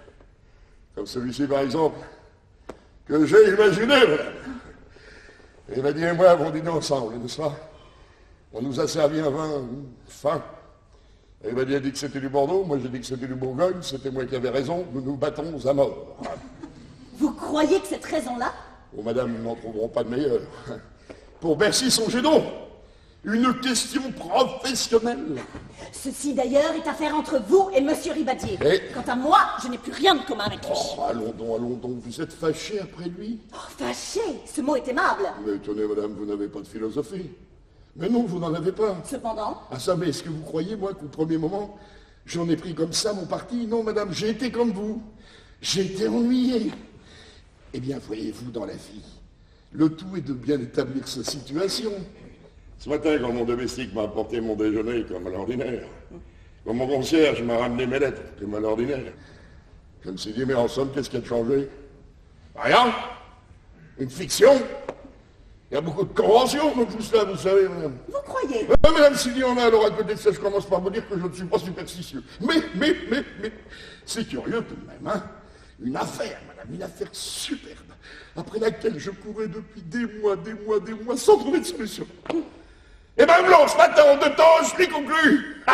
Comme celui-ci, par exemple, que j'ai imaginé, madame. Ribadier et moi avons dîné ensemble, n'est-ce pas? On nous a servi un vin fin. Ribadier a dit que c'était du Bordeaux, moi j'ai dit que c'était du Bourgogne, c'était moi qui avais raison, nous nous battons à mort. Vous croyez que cette raison-là? Oh, madame, nous n'en trouverons pas de meilleure. Pour Bercy, songez donc, une question professionnelle. Ceci, d'ailleurs, est affaire entre vous et monsieur Ribadier. Et quant à moi, je n'ai plus rien de commun avec lui. Oh, allons donc, vous êtes fâché après lui? Oh, fâché, ce mot est aimable. Mais tenez, madame, vous n'avez pas de philosophie. Mais non, vous n'en avez pas. Cependant? Ah ça, mais est-ce que vous croyez, moi, qu'au premier moment, j'en ai pris comme ça mon parti? Non, madame, j'ai été comme vous. J'ai été ennuyé. Eh bien, voyez-vous, dans la vie, le tout est de bien établir sa situation. Ce matin, quand mon domestique m'a apporté mon déjeuner, comme à l'ordinaire, quand mon concierge m'a ramené mes lettres, comme à l'ordinaire, je me suis dit, mais en somme, qu'est-ce qui a changé? Rien. Une fiction. Il y a beaucoup de conventions dans tout cela, vous savez, madame. Vous croyez? Madame, s'il y en a, alors à côté de ça, je commence par vous dire que je ne suis pas superstitieux. Mais, c'est curieux tout de même, hein. Une affaire, madame, une affaire superbe, après laquelle je courais depuis des mois, sans trouver de solution. Et ben blanc, ce matin, en 2 temps, je l'ai conclu.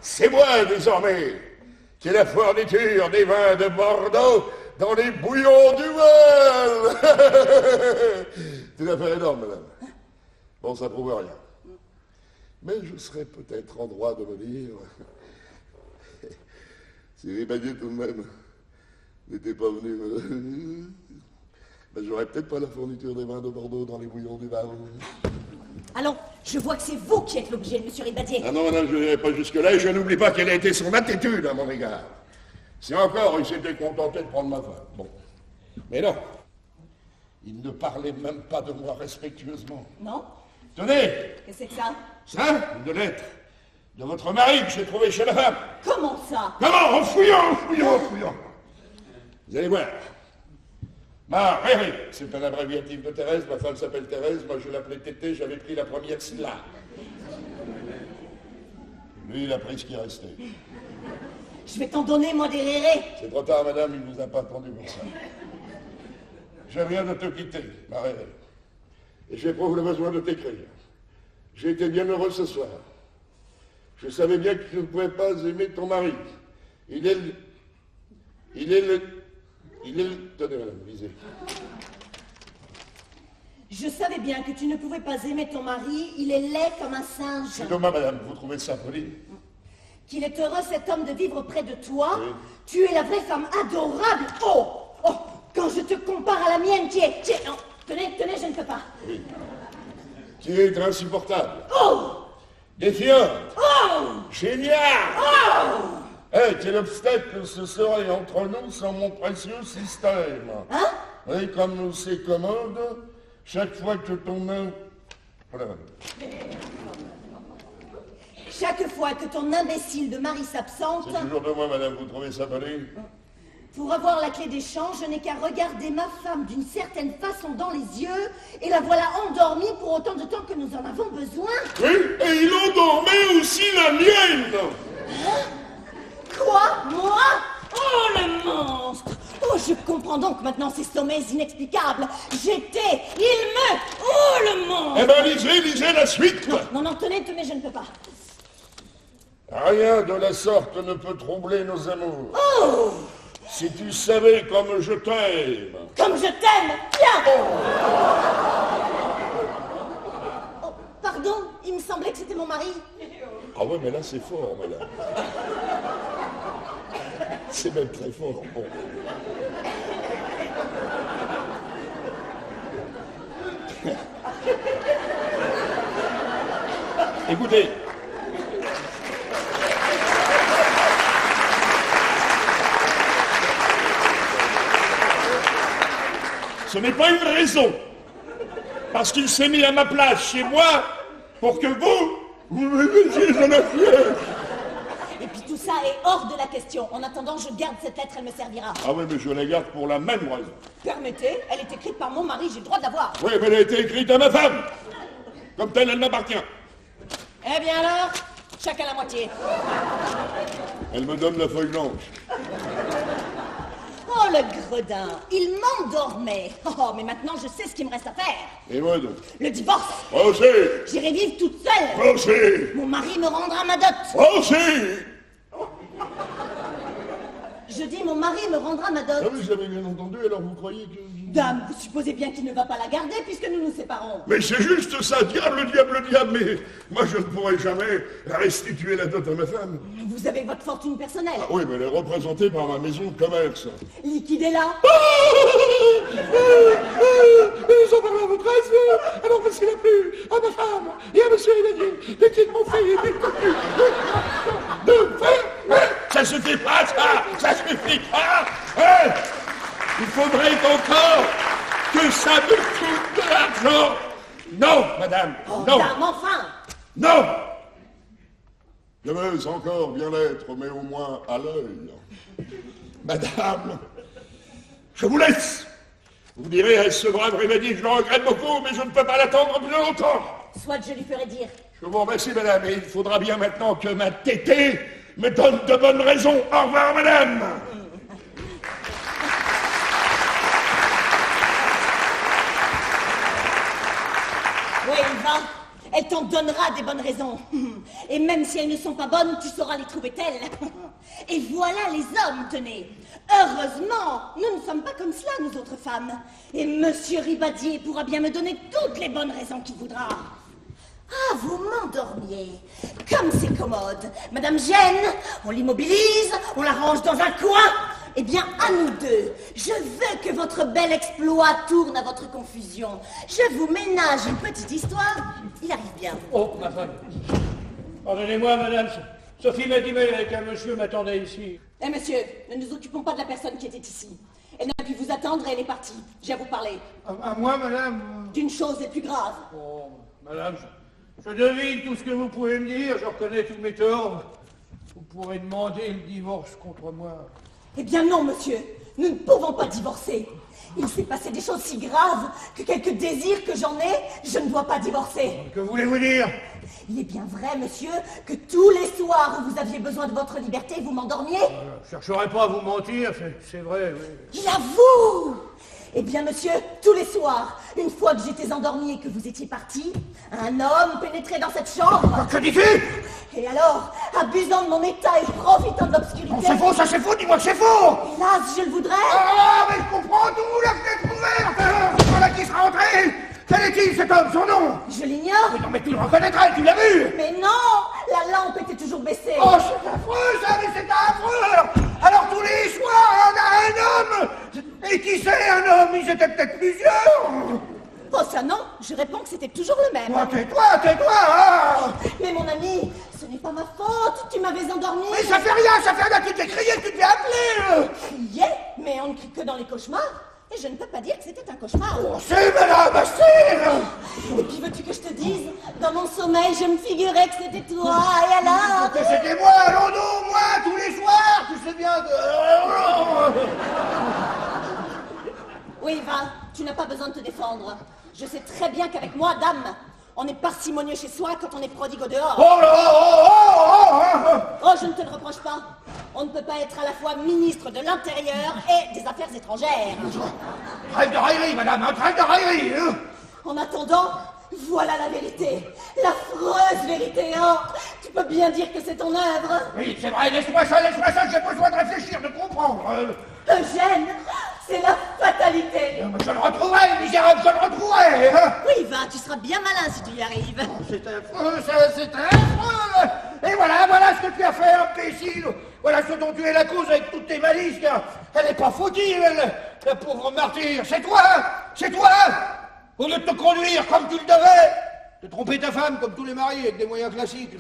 C'est moi, désormais, qui ai la fourniture des vins de Bordeaux dans les bouillons du Val. C'est une affaire énorme, madame. Bon, ça prouve rien. Mais je serais peut-être en droit de me dire, si Ribadier tout de même n'était pas venu, ben, j'aurais peut-être pas la fourniture des vins de Bordeaux dans les bouillons du Val. Allons, je vois que c'est vous qui êtes l'objet de monsieur Ribadier. Ah non, madame, je n'irai pas jusque-là, et je n'oublie pas quelle a été son attitude à mon égard. Si encore il s'était contenté de prendre ma femme, bon. Mais non, il ne parlait même pas de moi respectueusement. Non? Tenez, Qu'est-ce que c'est que ça? ça, une lettre de votre mari que j'ai trouvé chez la femme. Comment ça? Comment? En fouillant. Vous allez voir. Marie, c'est un abréviatif de Thérèse, ma femme s'appelle Thérèse, moi je l'appelais Tété, j'avais pris la première syllabe. Lui, il a pris ce qui restait. Je vais t'en donner, moi, des rérés. C'est trop tard, madame, il ne vous a pas attendu pour ça. Je viens de te quitter, Marie. Et j'éprouve le besoin de t'écrire. J'ai été bien heureux ce soir. Je savais bien que tu ne pouvais pas aimer ton mari. Tenez, madame, lisez. Je savais bien que tu ne pouvais pas aimer ton mari, il est laid comme un singe. C'est dommage, madame, vous trouvez ça poli? Qu'il est heureux cet homme de vivre près de toi. Oui. Tu es la vraie femme adorable. Oh, oh, quand je te compare à la mienne, non, tenez, je ne peux pas. Oui. Tu es insupportable. Oh, Défiant. oh, Génial. oh. Quel obstacle ce serait entre nous sans mon précieux système. Hein? Oui, comme c'est commode, chaque fois que ton main... Voilà. Chaque fois que ton imbécile de mari s'absente, C'est toujours de moi, madame, vous trouvez ça poli? pour avoir la clé des champs, je n'ai qu'à regarder ma femme d'une certaine façon dans les yeux, et la voilà endormie pour autant de temps que nous en avons besoin. Oui, et il endormait aussi la mienne. Quoi? Moi? Oh, le monstre! Oh, je comprends donc maintenant ces sommeils inexplicables. J'étais, il me... Oh, le monstre! Eh ben, lisez la suite. Non, tenez, je ne peux pas. Rien de la sorte ne peut troubler nos amours. Oh! Si tu savais comme je t'aime. Comme je t'aime! Viens! Oh, pardon, il me semblait que c'était mon mari. Ah ouais, mais là, c'est fort, madame. C'est même très fort. Bon. Écoutez. Ce n'est pas une raison. Parce qu'il s'est mis à ma place chez moi pour que vous me mettiez à la fièvre. Et puis tout ça est hors de la question. En attendant, je garde cette lettre, elle me servira. Ah oui, mais je la garde pour la même raison. Permettez, elle est écrite par mon mari, j'ai le droit de la voir. Oui, mais elle a été écrite à ma femme. Comme telle, elle m'appartient. Eh bien alors, chacun la moitié. Elle me donne la feuille blanche. Oh, le gredin, il m'endormait. Oh, mais maintenant, je sais ce qu'il me reste à faire. Et moi donc? Le divorce. Moi aussi. J'irai vivre toute seule. Moi aussi. Mon mari me rendra ma dot. Moi aussi. Je dis, mon mari me rendra ma Ah dot. oui, j'avais bien entendu, alors vous croyez que... Dame, vous supposez bien qu'il ne va pas la garder puisque nous nous séparons. Mais c'est juste ça, diable, mais moi je ne pourrai jamais restituer la dot à ma femme. Vous avez votre fortune personnelle. Ah oui, mais elle est représentée par ma maison de commerce. Liquidez-la. Nous en parlons à votre aise, alors laissez-la plus à ma femme et à monsieur Rivadier, dès qu'ils m'ont fait de faire. Ça suffit pas, ça suffit pas. Hein? Il faudrait encore que ça me coûte de l'argent. Non, madame, Oh, non, dame, enfin. non. Je veux encore bien l'être, mais au moins à l'œil. Madame, je vous laisse. Vous direz à ce brave Rivadier, je le regrette beaucoup, mais je ne peux pas l'attendre plus longtemps. Soit je lui ferai dire. Je vous remercie, madame, et il faudra bien maintenant que ma tétée me donne de bonnes raisons. Au revoir, madame. Oui, il va. Elle t'en donnera des bonnes raisons. Et même si elles ne sont pas bonnes, tu sauras les trouver telles. Et voilà les hommes, tenez. Heureusement, nous ne sommes pas comme cela, nous autres femmes. Et monsieur Rivadier pourra bien me donner toutes les bonnes raisons qu'il voudra. Ah, vous m'endormiez. Comme c'est commode. Madame gêne, on l'immobilise, on la range dans un coin. Eh bien, à nous deux, je veux que votre bel exploit tourne à votre confusion. Je vous ménage une petite histoire. Il arrive bien. Oh, ma femme. Pardonnez-moi, madame. Sophie m'a dit qu'un monsieur m'attendait ici. Eh, monsieur, ne nous occupons pas de la personne qui était ici. Elle n'a pu vous attendre et elle est partie. J'ai à vous parler. À moi, madame. D'une chose les plus grave. Oh, madame, je devine tout ce que vous pouvez me dire. Je reconnais tous mes torts. Vous pourrez demander le divorce contre moi. Eh bien non, monsieur, nous ne pouvons pas divorcer. Il s'est passé des choses si graves que quelque désir que j'en ai, je ne dois pas divorcer. Que voulez-vous dire? Il est bien vrai, monsieur, que tous les soirs où vous aviez besoin de votre liberté, vous m'endormiez? Je chercherai pas à vous mentir, c'est vrai, oui. J'avoue! Eh bien, monsieur, tous les soirs, une fois que j'étais endormie et que vous étiez parti, un homme pénétrait dans cette chambre. Que dis-tu? Et alors, abusant de mon état et profitant de l'obscurité... Non, c'est faux, ça c'est faux, dis-moi que c'est faux! Hélas, je le voudrais! Ah, mais je comprends tout, la fenêtre ouverte! Voilà qui sera entré! Quel est-il, cet homme, son nom? Je l'ignore. Mais non, mais tu le reconnaîtrais, tu l'as vu! Mais non! La lampe était toujours baissée. Oh, c'est affreux, ça, mais c'est affreux! Alors tous les soirs, on a un homme! Et qui c'est, un homme? Ils étaient peut-être plusieurs! Oh, ça non, je réponds que c'était toujours le même. Oh, tais-toi, ah! Mais mon ami, ce n'est pas ma faute, tu m'avais endormi. Mais ça fait rien, tu t'es crié, tu t'es appelé! Crier? Mais on ne crie que dans les cauchemars. Et je ne peux pas dire que c'était un cauchemar. Oh, c'est madame, c'est! Et puis veux-tu que je te dise? Dans mon sommeil, je me figurais que c'était toi, et alors? Que c'était moi, Landau, moi, tous les soirs, tu sais bien que... Oui, va, tu n'as pas besoin de te défendre. Je sais très bien qu'avec moi, dame, on est parcimonieux chez soi quand on est prodigue au dehors. Oh là, Oh, je ne te le reproche pas. On ne peut pas être à la fois ministre de l'Intérieur et des Affaires étrangères. Trêve de raillerie, madame, hein, trêve de raillerie, hein. En attendant, voilà la vérité. L'affreuse vérité, hein. Tu peux bien dire que c'est ton œuvre. Oui, c'est vrai, laisse-moi ça, j'ai besoin de réfléchir, de comprendre. Eugène, c'est la fatalité. Je le retrouverai, misérable, je le retrouverai, hein. Oui, va, tu seras bien malin si tu y arrives. C'est affreux, ça, c'est affreux. Et voilà ce que tu as fait, imbécile. Voilà ce dont tu es la cause avec toutes tes malices, car elle n'est pas fautive, elle, la pauvre martyre. C'est toi. Au lieu de te conduire comme tu le devais, de tromper ta femme comme tous les mariés avec des moyens classiques.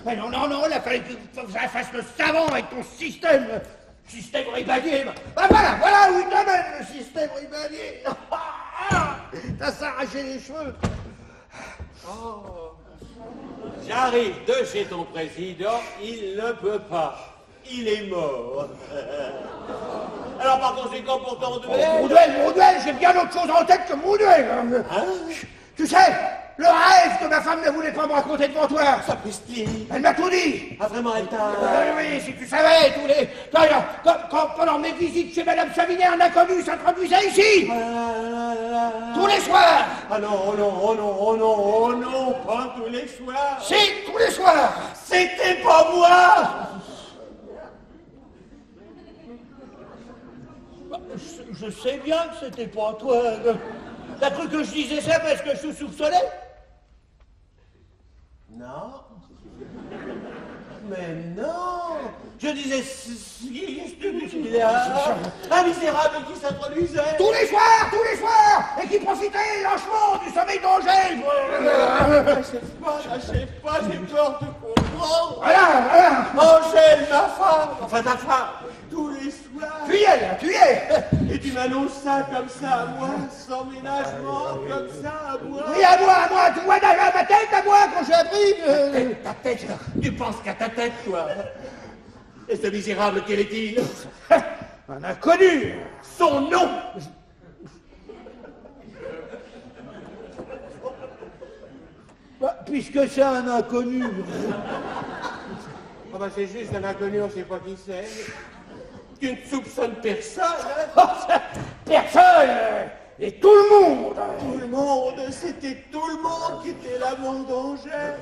Mais non, il a fallu que tu fasses le savant avec ton système ribadier. Ah voilà où il t'amène, le système ribadier. T'as s'arraché les cheveux. Oh. J'arrive de chez ton président, il ne peut pas. Il est mort. Alors par conséquent, pour ton duel... Mon duel, j'ai bien autre chose en tête que mon duel. Hein? Tu sais, le rêve que ma femme ne voulait pas me raconter devant toi. Sapristi. Elle m'a tout dit. Ah vraiment, elle t'a... Oui, si tu savais, quand pendant mes visites chez Madame Chavinet, un inconnu s'introduisait ici. Tous les soirs. Ah non, pas tous les soirs. Si, tous les soirs. C'était pas moi. Je sais bien que c'était pas toi. T'as cru que je disais ça parce que je te soupçonnais? Non. Mais non. Je disais celui-là. Un misérable qui s'introduisait. Tous les soirs, et qui profitait lâchement du sommeil d'Angèle. N'achève pas, j'ai peur de comprendre. Voilà. Angèle, ma femme, enfin ta femme, tous les soirs. Tu y es. Et tu m'annonces ça comme ça à moi, sans ménagement, comme ça à moi. Oui, à moi, tu vois derrière ma tête, à moi, quand j'ai appris Ta tête, tu penses qu'à ta tête, toi. Et ce misérable, quel est-il? Un inconnu. Son nom. Puisque c'est un inconnu. Ah bah c'est juste un inconnu, on sait pas qui c'est. Tu ne soupçonnes personne, hein? Personne. Et tout le monde. Tout le monde, c'était tout le monde qui était l'amant d'Angèle.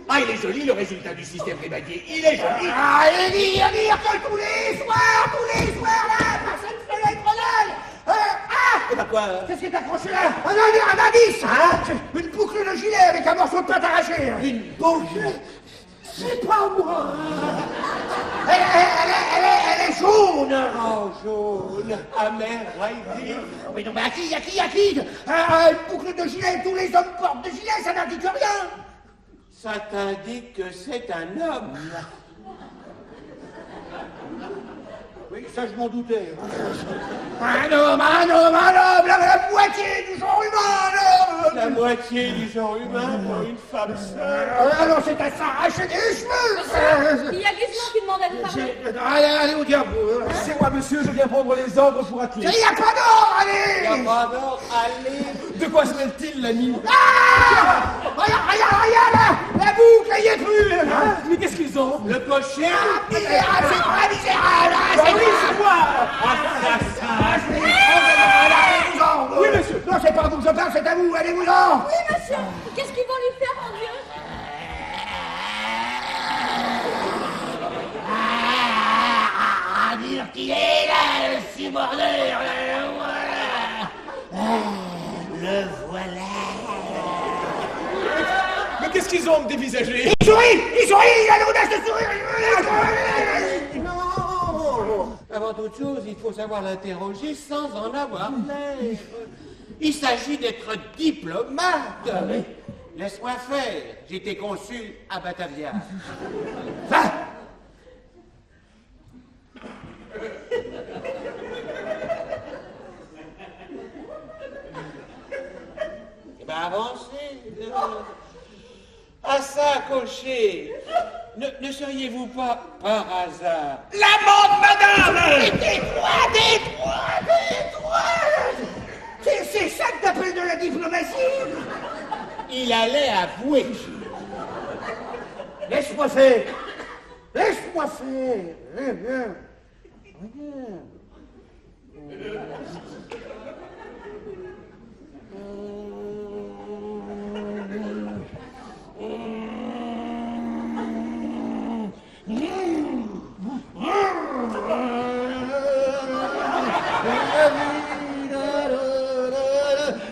Ah, il est joli, le résultat du système ribadier. Il est joli. Ah, et dire que tous les soirs, là, par cette fenêtre là. Et bah quoi? Qu'est-ce qui est accroché là? Un indice, hein? Une boucle de gilet avec un morceau de pâte arraché. Une boucle? C'est pas moi. Elle est jaune. Oh, jaune, amer, rêvé. Mais non, mais à qui? Une boucle de gilet, tous les hommes portent des gilets, ça n'indique rien. Ça t'indique que c'est un homme. Oui, ça je m'en doutais. Un homme, la moitié du genre humain, La moitié du genre humain pour une femme seule. Alors c'est à s'arracher des cheveux. Il y a Guzman qui demande à vous parler. Allez, au diable. C'est moi, monsieur, je viens prendre les ordres pour atteler. Il n'y a pas d'or, Il n'y a allez. pas d'ordre, allez. De quoi se mêle-t-il, l'ami? Regarde là. La boucle, elle y est plus. Mais qu'est-ce qu'ils ont? Le cocher. C'est pas misérable. Bah oui, c'est moi. Oui, monsieur. Non, c'est pas à vous que je parle, c'est à vous. Allez-vous-en. Oui, monsieur. Qu'est-ce qu'ils vont lui faire, mon Dieu? Dire qu'il est là, le subordeur, le voilà. Mais qu'est-ce qu'ils ont à me dévisager? Il sourit, il a l'audace de sourire. Non. Avant toute chose, il faut savoir l'interroger sans en avoir l'air. Il s'agit d'être diplomate. Laisse-moi faire. J'étais consul à Batavia. Va. Eh ben, avancez. À ça, cocher. Ne seriez-vous pas, par hasard... L'amende, madame. Tais-toi. C'est ça que t'appelles de la diplomatie. Il allait avouer. Laisse-moi faire. Viens.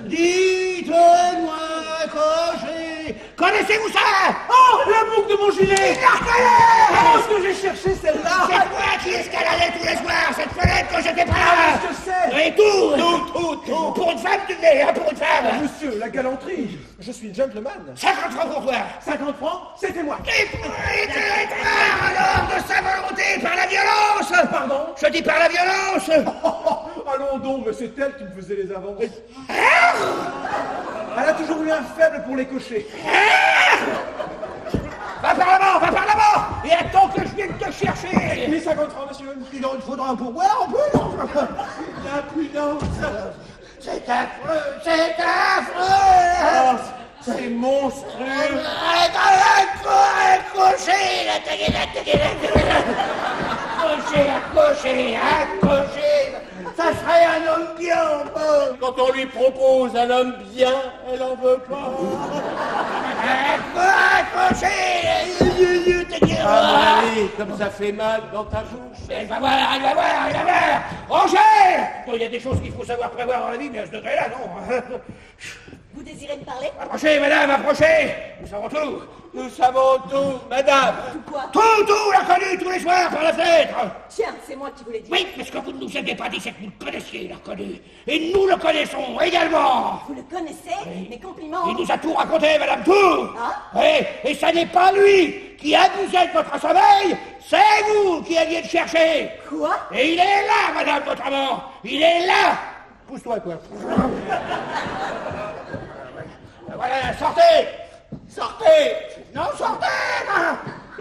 Dites-moi, cocher, connaissez-vous ça? Oh, la boucle de mon gilet! L'arbalète! Ce que j'ai cherché, celle-là! C'est moi qui escaladais tous les soirs cette fenêtre quand j'étais pas là! Je sais! Et tout! Pour une femme, tu venais, hein, pour une femme! Monsieur, la galanterie! Je suis gentleman! 50 francs pour toi! 50 francs, c'était moi! Et alors de sa volonté par la violence! Pardon? Je dis par la violence! Allons donc, mais c'est elle qui me faisait les avances. Elle a toujours eu un faible pour les cochers. Va par là-bas! Et attends que je vienne te chercher! 1050 francs, monsieur. Il en faudra un pourboire en plus! L'impudence. C'est affreux! C'est monstrueux. Accroché! Ça serait un homme bien, bon! Quand on lui propose un homme bien, elle en veut pas. Accroché! Ah, allez, comme ça fait mal dans ta bouche. Elle va voir! Roger! Il y a des choses qu'il faut savoir prévoir dans la vie, mais à ce degré-là, non! Vous désirez me parler? Approchez, madame, approchez! Nous savons tout! Nous savons tout, madame. Tout quoi? Tout, l'a connu tous les soirs par la fenêtre! Tiens, c'est moi qui vous l'ai dit. Oui, mais ce que vous ne nous aviez pas dit, c'est que vous le connaissiez, l'a connu. Et nous le connaissons également! Vous le connaissez? Mes compliments. Il nous a tout raconté, madame, tout! Ah? Oui, et ça n'est pas lui qui abusait de votre sommeil, c'est vous qui alliez le chercher! Quoi? Et il est là, madame, votre amant! Il est là! Pousse-toi, quoi. Voilà, sortez! Non, sortez!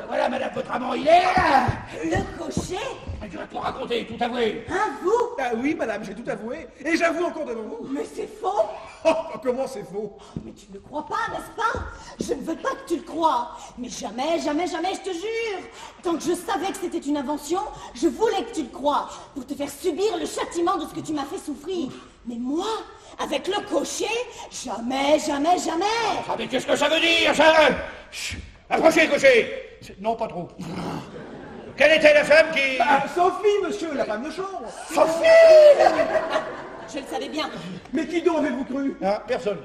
Voilà, madame, votre amant, il est là! Le cocher? Tu vas tout raconter, tout avouer. Hein, vous? Ah oui, madame, j'ai tout avoué. Et j'avoue encore devant vous. Mais c'est faux! Oh, comment c'est faux? Mais tu ne le crois pas, n'est-ce pas? Je ne veux pas que tu le crois. Mais jamais, je te jure. Tant que je savais que c'était une invention, je voulais que tu le crois. Pour te faire subir le châtiment de ce que tu m'as fait souffrir. Mais moi, avec le cocher, jamais. Ah, mais qu'est-ce que ça veut dire, ça? Chut. Approchez, cocher. Non, pas trop. Quelle était la femme qui... Ah, Sophie, monsieur, la femme de chambre. Sophie! Je le savais bien. Mais qui donc avez-vous cru? Ah, personne.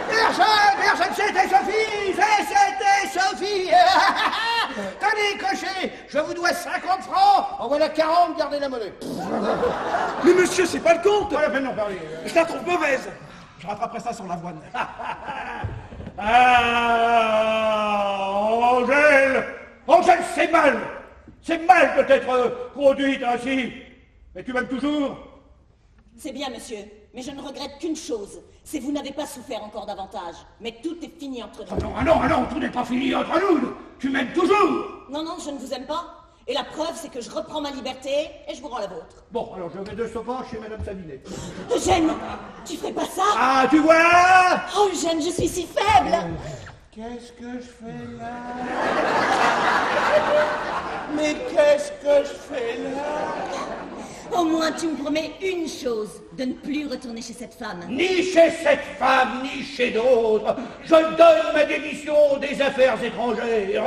Personne, c'était Sophie! C'était Sophie! Tenez, cocher, je vous dois 50 francs, en voilà 40, gardez la monnaie. Mais monsieur, c'est pas le compte. Pas la peine d'en parler. Je la trouve mauvaise. Je rattraperai ça sur l'avoine. Angèle, c'est mal! C'est mal de t'être conduite ainsi. Mais tu m'aimes toujours? C'est bien, monsieur. Mais je ne regrette qu'une chose. C'est que vous n'avez pas souffert encore davantage. Mais tout est fini entre nous. Ah non, tout n'est pas fini entre nous. Tu m'aimes toujours? Non, je ne vous aime pas. Et la preuve, c'est que je reprends ma liberté et je vous rends la vôtre. Bon, alors je vais de ce pas chez Madame Savinet. Eugène, tu ferais pas ça? Ah, tu vois? Oh, Eugène, je suis si faible. Qu'est-ce que je fais là? Mais qu'est-ce que je fais là? Au moins, tu me promets une chose, de ne plus retourner chez cette femme. Ni chez cette femme, ni chez d'autres. Je donne ma démission des affaires étrangères.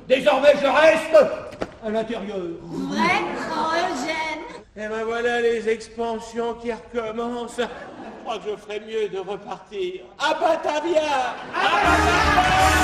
Désormais, je reste à l'intérieur. Vrai? Oh, Eugène. Et ben voilà les expansions qui recommencent. Je crois que je ferais mieux de repartir à Batavia. À Batavia.